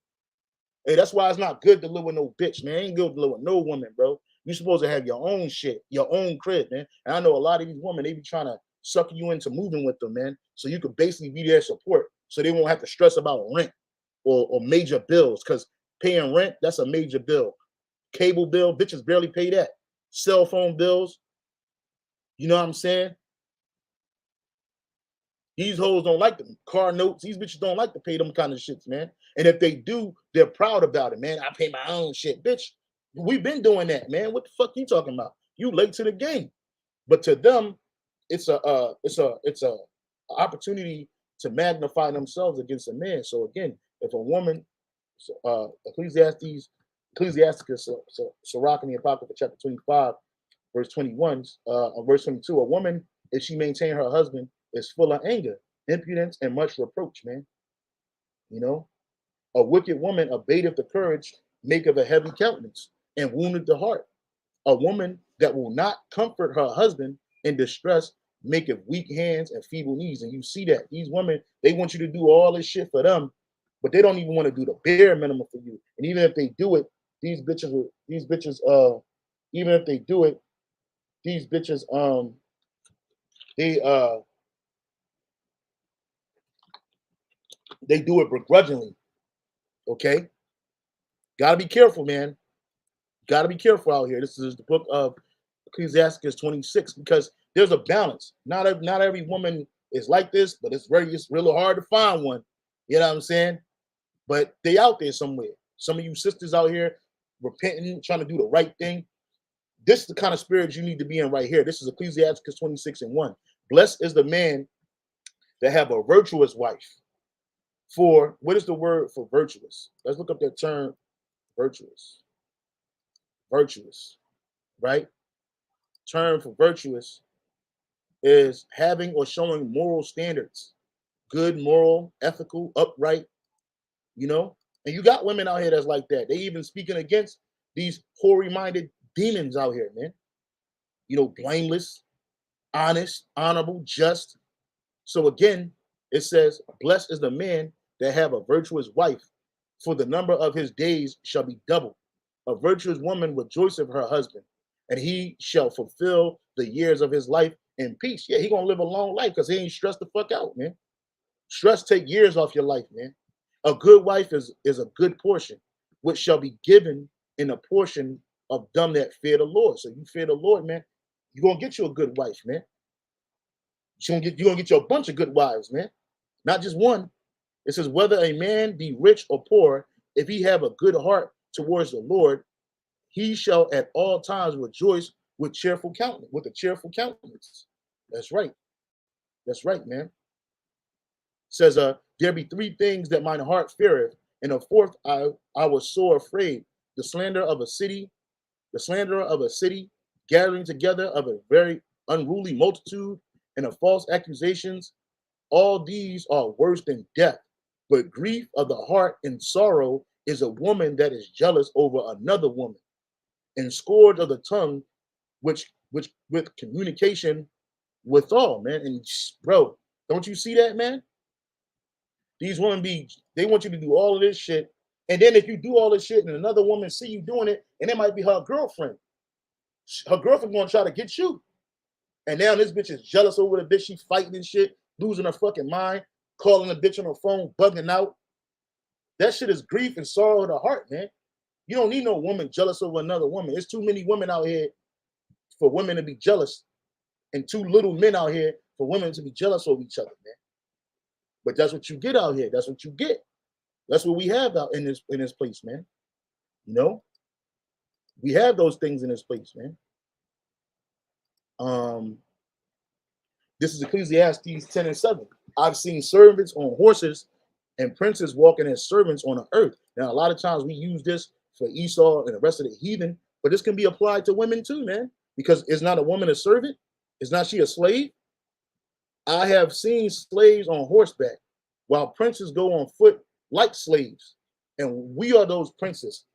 Hey, that's why it's not good to live with no bitch, man. Ain't good to live with no woman, bro. You're supposed to have your own shit, your own crib, man. And I know a lot of these women, they be trying to suck you into moving with them, man. So you could basically be their support, so they won't have to stress about rent or major bills, because paying rent, that's a major bill. Cable bill, bitches barely pay that. Cell phone bills, you know what I'm saying? These hoes don't like them. Car notes, these bitches don't like to pay them kind of shits, man. And if they do, they're proud about it, man. I pay my own shit, bitch. We've been doing that, man. What the fuck you talking about? You late to the game. But to them, it's a opportunity to magnify themselves against a man. So again, if a woman, Ecclesiasticus, Sirach in the Apocrypha, chapter 25, verse 21, verse 22, a woman, if she maintain her husband, is full of anger, impudence, and much reproach, man. You know, a wicked woman abateth the courage, maketh a heavy countenance, and wounded the heart. A woman that will not comfort her husband in distress maketh weak hands and feeble knees. And you see that these women, they want you to do all this shit for them, but they don't even want to do the bare minimum for you. And even if they do it, these bitches, even if they do it, these bitches, they do it begrudgingly. Okay, gotta be careful, man. Gotta be careful out here. This is the book of Ecclesiasticus 26, because there's a balance. Not every woman is like this, but it's really hard to find one. You know what I'm saying? but they out there somewhere. Some of you sisters out here repenting, trying to do the right thing. This is the kind of spirit you need to be in right here. This is Ecclesiastes 26:1. Blessed is the man that have a virtuous wife. For what is the word for virtuous? Let's look up that term, virtuous. Virtuous, right? Term for virtuous is having or showing moral standards, good, moral, ethical, upright, you know. And you got women out here that's like that. They even speaking against these hoary-minded demons out here, man. You know, blameless, honest, honorable, just. So again, it says, blessed is the man that have a virtuous wife, for the number of his days shall be doubled. A virtuous woman rejoiceth her husband, and he shall fulfill the years of his life in peace. Yeah, he gonna live a long life because he ain't stressed the fuck out, man. Stress take years off your life, man. A good wife is a good portion, which shall be given in a portion of them that fear the Lord. So you fear the Lord, man, you're gonna get you a good wife, man. You're gonna get you a bunch of good wives, man. Not just one. It says, whether a man be rich or poor, if he have a good heart towards the Lord, he shall at all times rejoice with cheerful countenance, with a cheerful countenance. That's right. That's right, man. It says, there be three things that mine heart feareth, and a fourth I was sore afraid. The slander of a city, gathering together of a very unruly multitude, and of false accusations. All these are worse than death. But grief of the heart and sorrow is a woman that is jealous over another woman, and scourge of the tongue, which with communication with all, man. And bro, don't you see that, man? These women they want you to do all of this shit, and then if you do all this shit and another woman see you doing it, and it might be her girlfriend gonna try to get you, and now this bitch is jealous over the bitch. She fighting and shit, losing her fucking mind, calling the bitch on her phone, bugging out. That shit is grief and sorrow of the heart, man. You don't need no woman jealous over another woman. There's too many women out here for women to be jealous, and too little men out here for women to be jealous of each other, man. But that's what you get out here. That's what you get. That's what we have out in this place, man. You know, we have those things in this place, man. This is Ecclesiastes 10:7. I've seen servants on horses and princes walking as servants on the earth. Now, a lot of times we use this for Esau and the rest of the heathen, but this can be applied to women too, man, because is not a woman a servant? Is not she a slave? I have seen slaves on horseback while princes go on foot like slaves. And we are those princes,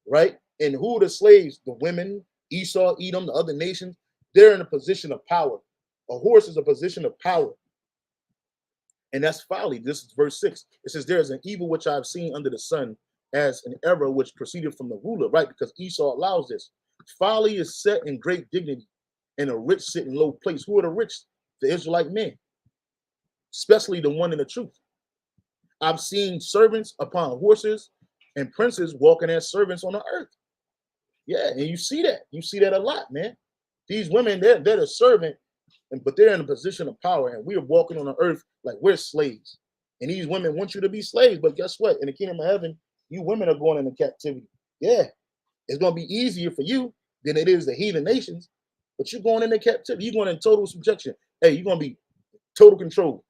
right? And who are the slaves? The women, Esau, Edom, the other nations. They're in a position of power. A horse is a position of power. And that's folly. This is verse 6. It says, there is an evil which I have seen under the sun, as an error which proceeded from the ruler, right? Because Esau allows this. Folly is set in great dignity, and a rich sit in low place. Who are the rich? The Israelite men, especially the one in the truth. I've seen servants upon horses and princes walking as servants on the earth. Yeah, and you see that. You see that a lot, man. These women, they're the servant, but they're in a position of power, and we are walking on the earth like we're slaves. And these women want you to be slaves, but guess what? In the kingdom of heaven, you women are going into captivity. Yeah, it's going to be easier for you than it is the heathen nations, but you're going into captivity. You're going in total subjection. Hey, you're going to be total control.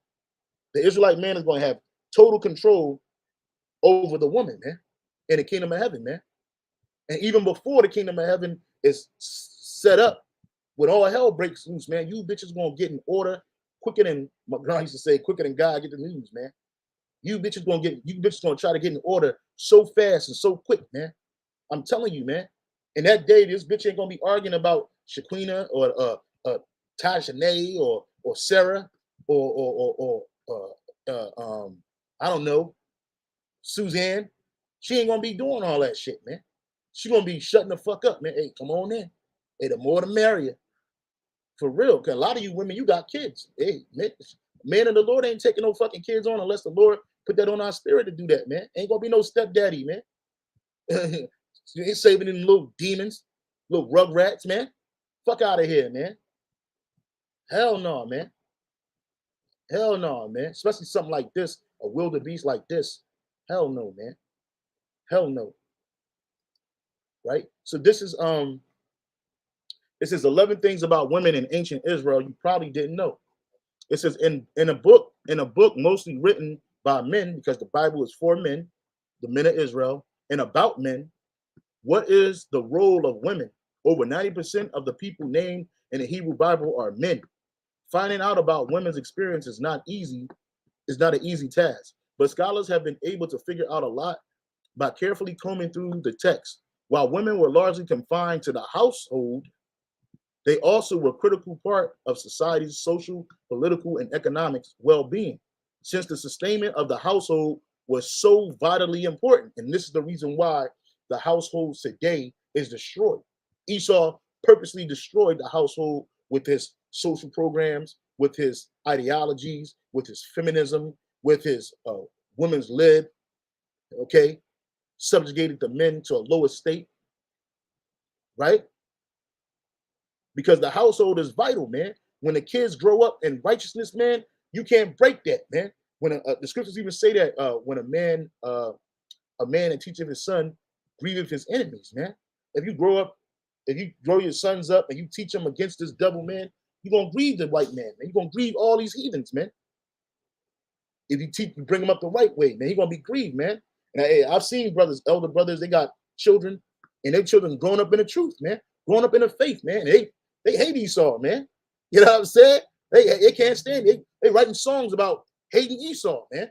The Israelite man is going to have total control over the woman, man, in the kingdom of heaven, man. And even before the kingdom of heaven is set up, when all hell breaks loose, man, you bitches gonna get in order quicker than my grandma used to say, quicker than God get the news, man. You bitches gonna try to get in order so fast and so quick, man. I'm telling you, man. In that day, this bitch ain't gonna be arguing about Shaquina or Tajane or Sarah or I don't know, Suzanne. She ain't gonna be doing all that shit, man. She gonna be shutting the fuck up, man. Hey, come on in. Hey, the more the merrier. For real, because a lot of you women, you got kids. Hey, man of the Lord ain't taking no fucking kids on unless the Lord put that on our spirit to do that, man. Ain't gonna be no stepdaddy, man. You ain't saving them little demons, little rugrats, man. Fuck out of here, man. Hell no, man. Hell no, man. Especially something like this, a wildebeest like this. Hell no, man. Hell no. Right? So this is 11 things about women in ancient Israel you probably didn't know. It says in a book mostly written by men, because the Bible is for men, the men of Israel, and about men. What is the role of women? Over 90% of the people named in the Hebrew Bible are men. Finding out about women's experience is not an easy task, but scholars have been able to figure out a lot by carefully combing through the text. While women were largely confined to the household, they also were a critical part of society's social, political, and economic well-being, since the sustainment of the household was so vitally important. And this is the reason why the household today is destroyed. Esau purposely destroyed the household with his social programs, with his ideologies, with his feminism, with his women's lib, okay? Subjugated the men to a lower state, right? Because the household is vital, man. When the kids grow up in righteousness, man, you can't break that, man. When the scriptures even say that when a man and teacheth his son, grieveth his enemies, man. If you grow your sons up and you teach them against this devil, man, you're gonna grieve the white man, man. You're gonna grieve all these heathens, man. If you bring them up the right way, man, you're gonna be grieved, man. And I've seen brothers, elder brothers, they got children, and their children growing up in the truth, man, growing up in the faith, man. They hate Esau, man. You know what I'm saying? They can't stand it. They writing songs about hating Esau, man.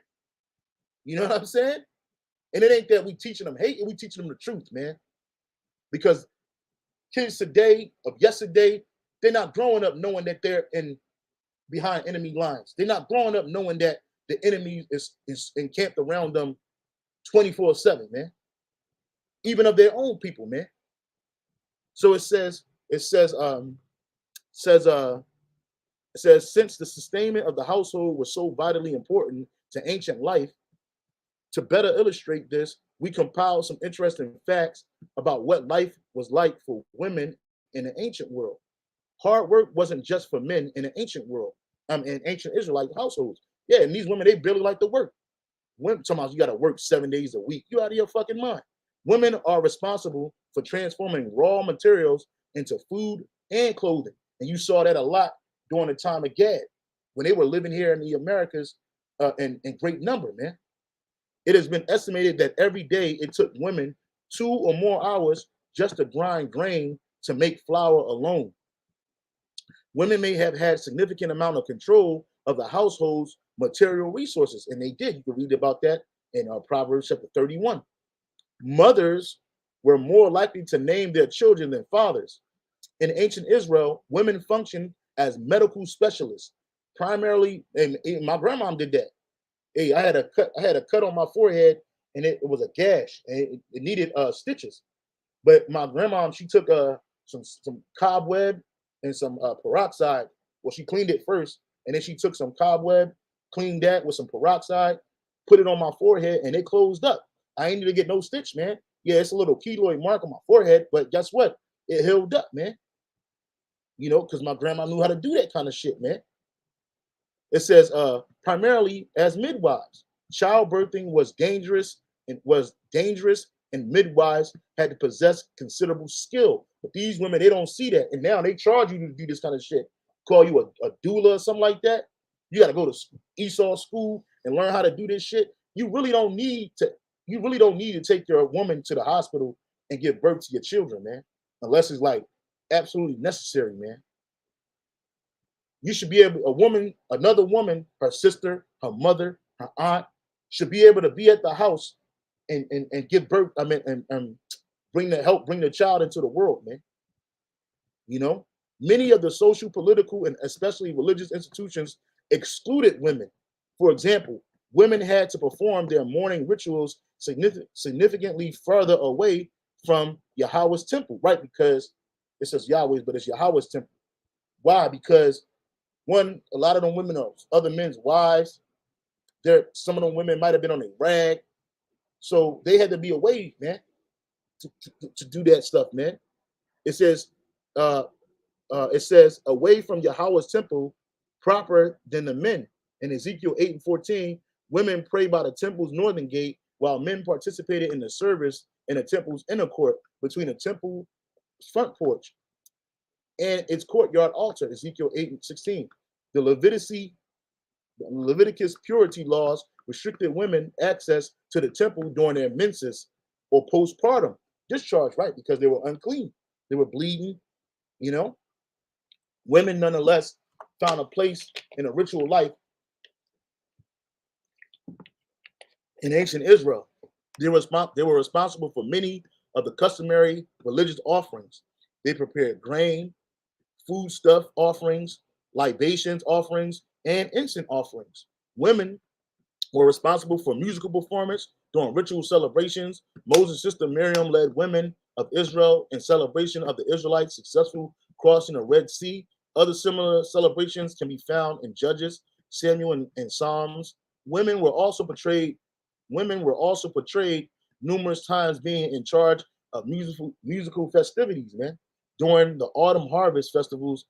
You know what I'm saying? And it ain't that we teaching them hate, we teaching them the truth, man. Because kids today, of yesterday, they're not growing up knowing that they're behind enemy lines. They're not growing up knowing that the enemy is encamped around them 24/7, man. Even of their own people, man. So it says, since the sustainment of the household was so vitally important to ancient life, to better illustrate this, we compiled some interesting facts about what life was like for women in the ancient world. Hard work wasn't just for men in the ancient world, in ancient Israelite households. Yeah, and these women, they barely like to work. Women, sometimes you got to work 7 days a week. You out of your fucking mind. Women are responsible for transforming raw materials into food and clothing. And you saw that a lot during the time of Gad, when they were living here in the Americas in great number, man. It has been estimated that every day it took women 2 or more hours just to grind grain to make flour alone. Women may have had significant amount of control of the household's material resources, and they did. You can read about that in Proverbs chapter 31. Mothers were more likely to name their children than fathers. In ancient Israel, women functioned as medical specialists, primarily, and my grandma did that. Hey, I had a cut on my forehead, and it was a gash, and it needed stitches. But my grandma, she took some cobweb and some peroxide. Well, she cleaned it first, and then she took some cobweb, cleaned that with some peroxide, put it on my forehead, and it closed up. I ain't need to get no stitch, man. Yeah, it's a little keloid mark on my forehead, but guess what? It healed up, man. You know, because my grandma knew how to do that kind of shit, man. It says primarily as midwives. Childbirthing was dangerous, and midwives had to possess considerable skill. But these women, they don't see that, and now they charge you to do this kind of shit. Call you a doula or something like that. You got to go to Esau school and learn how to do this shit. You really don't need to take your woman to the hospital and give birth to your children, man, unless it's like absolutely necessary, man. You should be able, another woman, her sister, her mother, her aunt, should be able to be at the house and give birth. I mean, and bring the child into the world, man. You know, many of the social, political, and especially religious institutions excluded women. For example, women had to perform their mourning rituals significantly further away from Yahweh's temple, right? Because it says Yahweh's, but it's Yahweh's temple. Why? Because one, a lot of them women are other men's wives. Some of them women might have been on a rag, so they had to be away, man, to do that stuff, man. It says away from Yahweh's temple, proper than the men. In Ezekiel 8:14, women pray by the temple's northern gate while men participated in the service in the temple's inner court between the temple front porch and its courtyard altar, Ezekiel 8:16. The Leviticus purity laws restricted women access to the temple during their menses or postpartum discharge, right? Because they were unclean. They were bleeding, you know. Women, nonetheless, found a place in a ritual life in ancient Israel. They were responsible for many of the customary religious offerings. They prepared grain, foodstuff offerings, libations offerings, and incense offerings. Women were responsible for musical performance during ritual celebrations. Moses' sister Miriam led women of Israel in celebration of the Israelites' successful crossing the Red Sea. Other similar celebrations can be found in Judges, Samuel, and Psalms. Women were also portrayed numerous times being in charge of musical festivities, man, during the autumn harvest festivals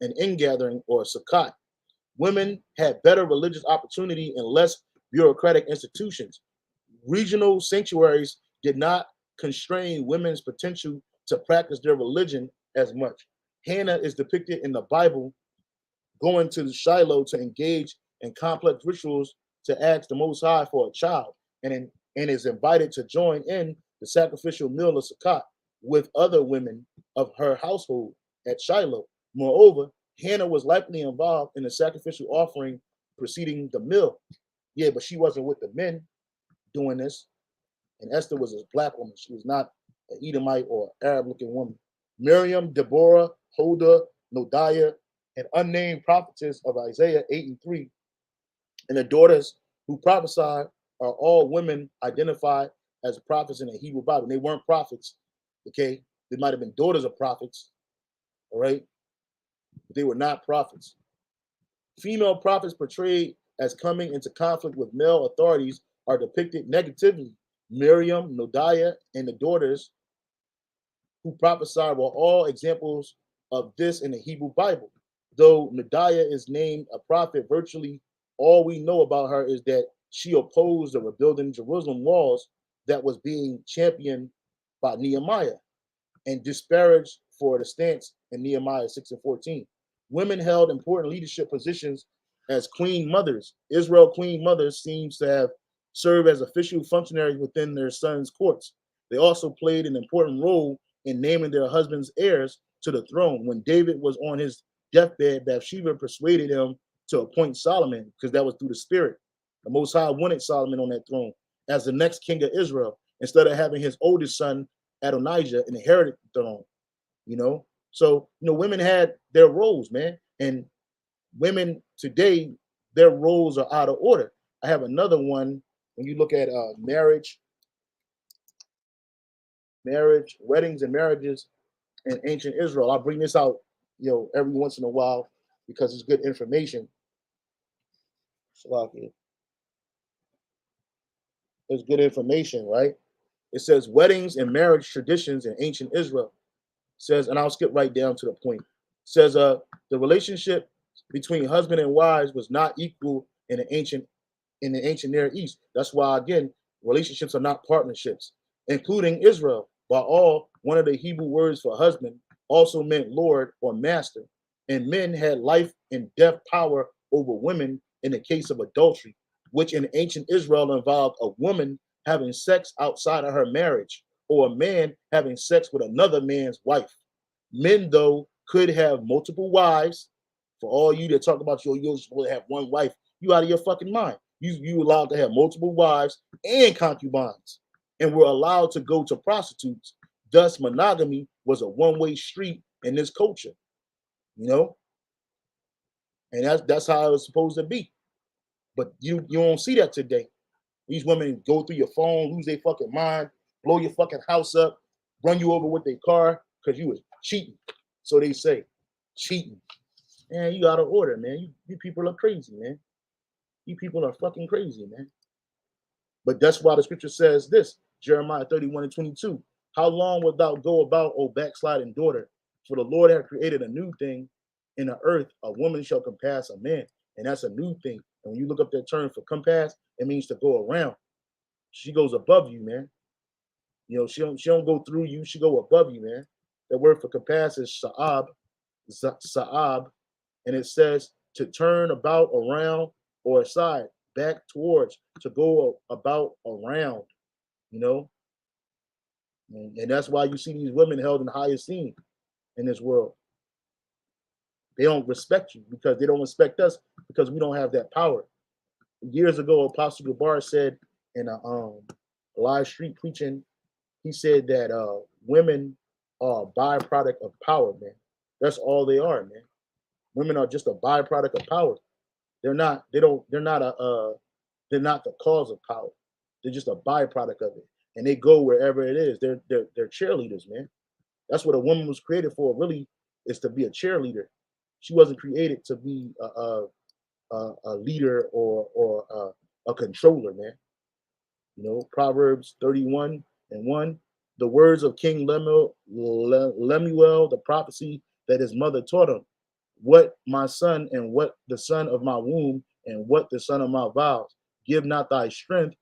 and ingathering or Sukkot. Women had better religious opportunity and less bureaucratic institutions. Regional sanctuaries did not constrain women's potential to practice their religion as much. Hannah is depicted in the Bible going to Shiloh to engage in complex rituals to ask the Most High for a child, and is invited to join in the sacrificial meal of Sukkot with other women of her household at Shiloh. Moreover, Hannah was likely involved in the sacrificial offering preceding the meal. Yeah, but she wasn't with the men doing this. And Esther was a black woman. She was not an Edomite or Arab-looking woman. Miriam, Deborah, Huldah, Nodiah, and unnamed prophetess of Isaiah 8:3, and the daughters who prophesied are all women identified as prophets in the Hebrew Bible. And they weren't prophets, okay? They might have been daughters of prophets, all right? But they were not prophets. Female prophets portrayed as coming into conflict with male authorities are depicted negatively. Miriam, Nodiah, and the daughters who prophesied were all examples of this in the Hebrew Bible. Though Nodiah is named a prophet, virtually all we know about her is that she opposed the rebuilding Jerusalem walls that was being championed by Nehemiah and disparaged for the stance in Nehemiah 6:14. Women held important leadership positions as queen mothers. Israel queen mothers seems to have served as official functionaries within their sons' courts. They also played an important role in naming their husbands' heirs to the throne. When David was on his deathbed, Bathsheba persuaded him to appoint Solomon, because that was through the Spirit. The Most High wanted Solomon on that throne as the next king of Israel, instead of having his oldest son, Adonijah, inherit the throne. You know, so women had their roles, man, and women today, their roles are out of order. I have another one. When you look at marriage, weddings, and marriages in ancient Israel, I'll bring this out, every once in a while because it's good information. It's good information, right? It says weddings and marriage traditions in ancient Israel. Says, and I'll skip right down to the point. Says the relationship between husband and wives was not equal in the ancient Near East. That's why, again, relationships are not partnerships, including Israel. By all, one of the Hebrew words for husband also meant Lord or master, and men had life and death power over women in the case of adultery, which in ancient Israel involved a woman having sex outside of her marriage or a man having sex with another man's wife. Men, though, could have multiple wives. For all you that talk about you're supposed to have one wife, you out of your fucking mind. You allowed to have multiple wives and concubines, and were allowed to go to prostitutes. Thus, monogamy was a one-way street in this culture, and that's how it was supposed to be. But you don't see that today. These women go through your phone, lose their fucking mind, blow your fucking house up, run you over with their car because you was cheating. So they say, cheating. Man, you out of order, man. You people are crazy, man. You people are fucking crazy, man. But that's why the scripture says this, Jeremiah 31:22. How long wilt thou go about, O backsliding daughter? For the Lord hath created a new thing in the earth. A woman shall compass a man. And that's a new thing. And when you look up that term for compass, it means to go around. She goes above you, man. You know, she don't go through you. She go above you, man. The word for compass is sa'ab, sa'ab, and it says to turn about, around, or aside, back towards, to go about, around. You know, and that's why you see these women held in high esteem in this world. They don't respect you because they don't respect us because we don't have that power. Years ago, Apostle Gabar said in a live street preaching, he said that women are a byproduct of power, man. That's all they are, man. Women are just a byproduct of power. They're not the cause of power. They're just a byproduct of it. And they go wherever it is. They're cheerleaders, man. That's what a woman was created for, really, is to be a cheerleader. She wasn't created to be a leader or a controller, man. You know, Proverbs 31:1, the words of King Lemuel, the prophecy that his mother taught him. What my son and what the son of my womb and what the son of my vows, give not thy strength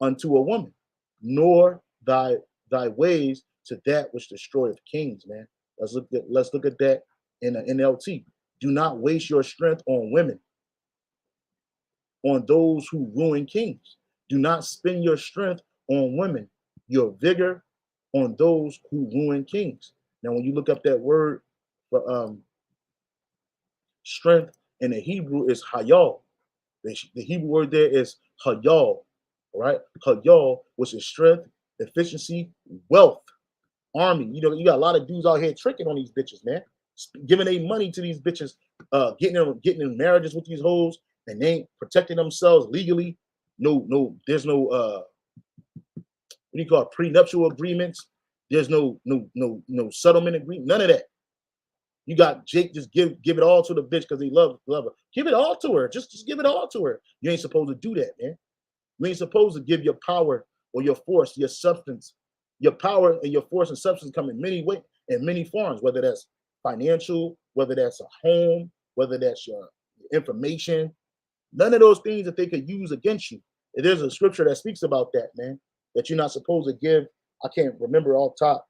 unto a woman, nor thy ways to that which destroyeth kings, man. Let's look at that in the NLT. Do not waste your strength on women, on those who ruin kings. Do not spend your strength on women, your vigor on those who ruin kings. Now, when you look up that word for strength in the Hebrew is hayal. The Hebrew word there is hayal, all right? Hayal, which is strength, efficiency, wealth, army. You know, you got a lot of dudes out here tricking on these bitches, man. Giving their money to these bitches, getting in marriages with these hoes, and they ain't protecting themselves legally. There's no what do you call it, prenuptial agreements. There's no settlement agreement, none of that. You got Jake just give it all to the bitch because he love her. Give it all to her. Just give it all to her. You ain't supposed to do that, man. You ain't supposed to give your power or your force, your substance. Your power and your force and substance come in many ways, in many forms, whether that's financial, whether that's a home, whether that's your information. None of those things that they could use against you. There's a scripture that speaks about that, man, that you're not supposed to give. I can't remember off top,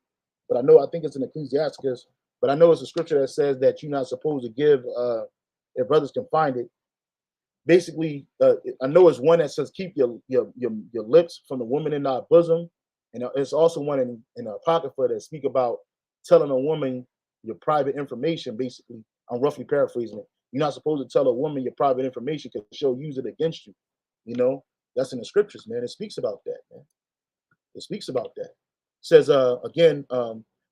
but I think it's in Ecclesiastes, but I know it's a scripture that says that you're not supposed to give, if brothers can find it. Basically, I know it's one that says keep your lips from the woman in thy bosom. And it's also one in the Apocrypha that speak about telling a woman your private information, basically. I'm roughly paraphrasing it. You're not supposed to tell a woman your private information because she'll use it against you. You know, that's in the scriptures, man. It speaks about that, man. It speaks about that. It says, again,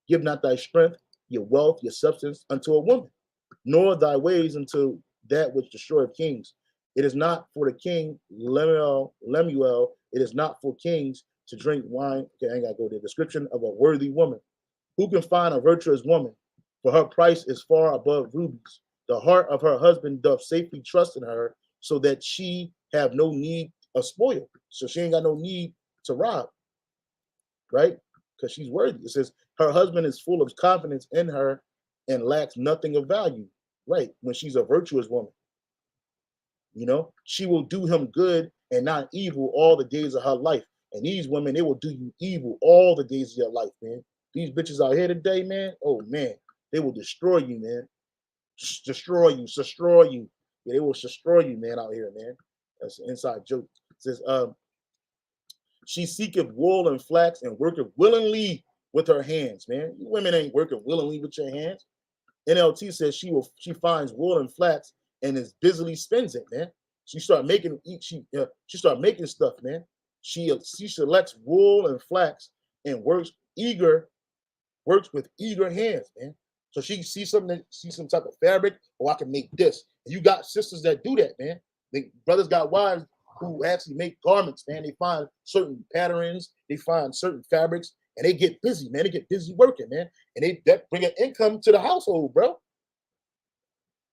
give not thy strength, your wealth, your substance unto a woman, nor thy ways unto that which destroyeth kings. It is not for the king, Lemuel, it is not for kings to drink wine. Okay, I ain't gotta go there. Description of a worthy woman. Who can find a virtuous woman? For her price is far above rubies. The heart of her husband doth safely trust in her, so that she have no need of spoil. So she ain't got no need to rob, right? Because she's worthy. It says her husband is full of confidence in her and lacks nothing of value, right? When she's a virtuous woman. You know, she will do him good and not evil all the days of her life. And these women, they will do you evil all the days of your life, man. These bitches out here today, man, oh man, they will destroy you, man. Destroy you. Yeah, they will destroy you, man, out here, man. That's an inside joke. It says, she seeketh wool and flax and worketh willingly with her hands, man. You women ain't working willingly with your hands. NLT says she finds wool and flax and is busily spends it, man. She start making stuff, man. She selects wool and flax and works with eager hands, man. So she sees some type of fabric, oh, I can make this. And you got sisters that do that, man. Brothers got wives who actually make garments, man. They find certain patterns, they find certain fabrics, and they get busy, man. They get busy working, man. And that bring an income to the household, bro.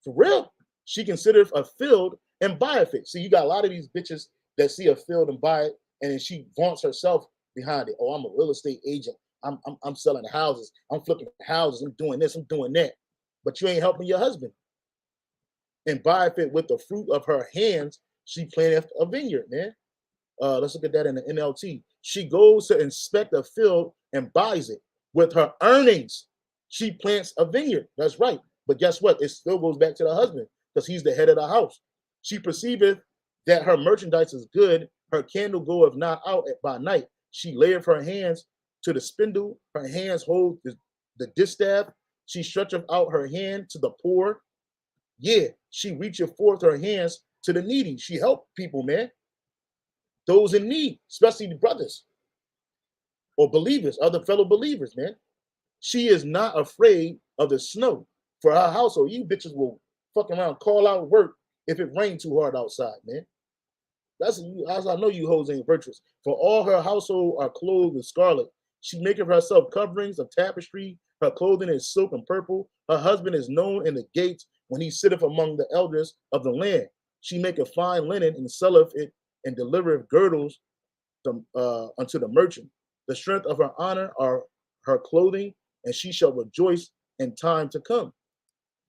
For real. She considers a field and buyeth it. See, you got a lot of these bitches that see a field and buy it, and then she vaunts herself behind it. Oh, I'm a real estate agent. I'm selling houses. I'm flipping houses. I'm doing this. I'm doing that. But you ain't helping your husband. And buyeth it with the fruit of her hands, she planteth a vineyard, man. let's look at that in the NLT. She goes to inspect a field and buys it. With her earnings, she plants a vineyard. That's right. But guess what? It still goes back to the husband because he's the head of the house. She perceiveth that her merchandise is good. Her candle goeth not out by night. She layeth her hands to the spindle. Her hands hold the distaff. She stretcheth out her hand to the poor. Yeah, she reacheth forth her hands to the needy. She helped people, man. Those in need, especially the brothers or believers, other fellow believers, man. She is not afraid of the snow for her household. You bitches will fuck around, call out work if it rained too hard outside, man. That's as I know you hoes ain't virtuous. For all her household are clothed in scarlet. She maketh herself coverings of tapestry. Her clothing is silk and purple. Her husband is known in the gates when he sitteth among the elders of the land. She maketh fine linen and selleth it and delivereth girdles unto the merchant. The strength of her honor are her clothing, and she shall rejoice in time to come.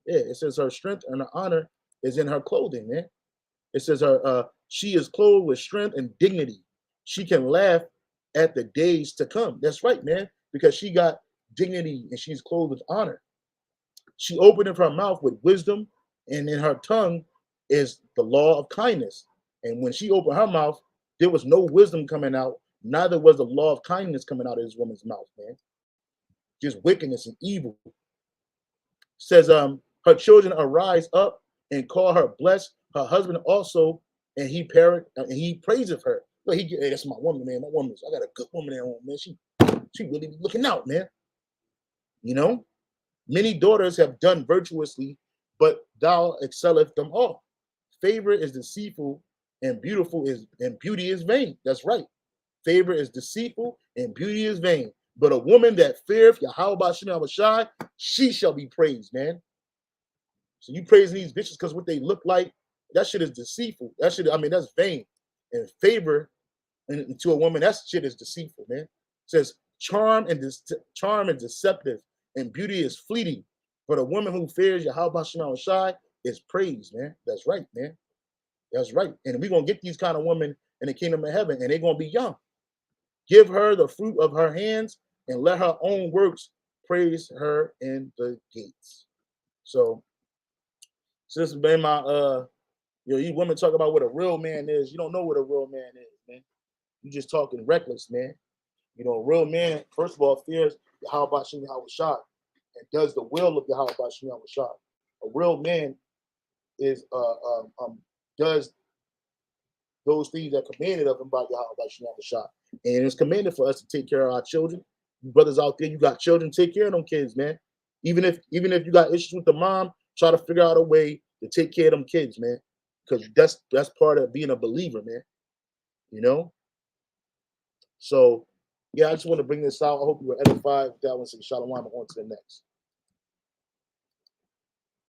Yeah, it says her strength and her honor is in her clothing, man. It says she is clothed with strength and dignity. She can laugh at the days to come. That's right, man, because she got dignity and she's clothed with honor. She openeth her mouth with wisdom, and in her tongue is the law of kindness. And when she opened her mouth, there was no wisdom coming out, neither was the law of kindness coming out of this woman's mouth, man. Just wickedness and evil. Says her children arise up and call her blessed, her husband also, and he praiseth her. But hey, that's my woman, man. My woman, I got a good woman at home, man. She really be looking out, man. You know, many daughters have done virtuously, but thou excelleth them all. Favor is deceitful, and beauty is vain. That's right. Favor is deceitful, and beauty is vain. But a woman that feareth Yahweh Shai, she shall be praised, man. So you praising these bitches because what they look like, that shit is deceitful. That shit, I mean, that's vain. And favor to a woman, that shit is deceitful, man. It says charm and deceptive, and beauty is fleeting. But a woman who fears Yahweh Shai is praised, man. That's right, man. That's right. And we're gonna get these kind of women in the kingdom of heaven, and they're gonna be young. Give her the fruit of her hands, and let her own works praise her in the gates. So this has been my you women talk about what a real man is. You don't know what a real man is, man. You just talking reckless, man. You know, a real man, first of all, fears Yahweh Shai and does the will of Yahweh Shai. A real man is does those things that are commanded of him by Yahweh Shai. And it's commanded for us to take care of our children. You brothers out there, you got children, take care of them kids, man. Even if you got issues with the mom, try to figure out a way to take care of them kids, man. Because that's part of being a believer, man. You know? So yeah, I just want to bring this out. I hope you were edified. That one, say shalom, on to the next.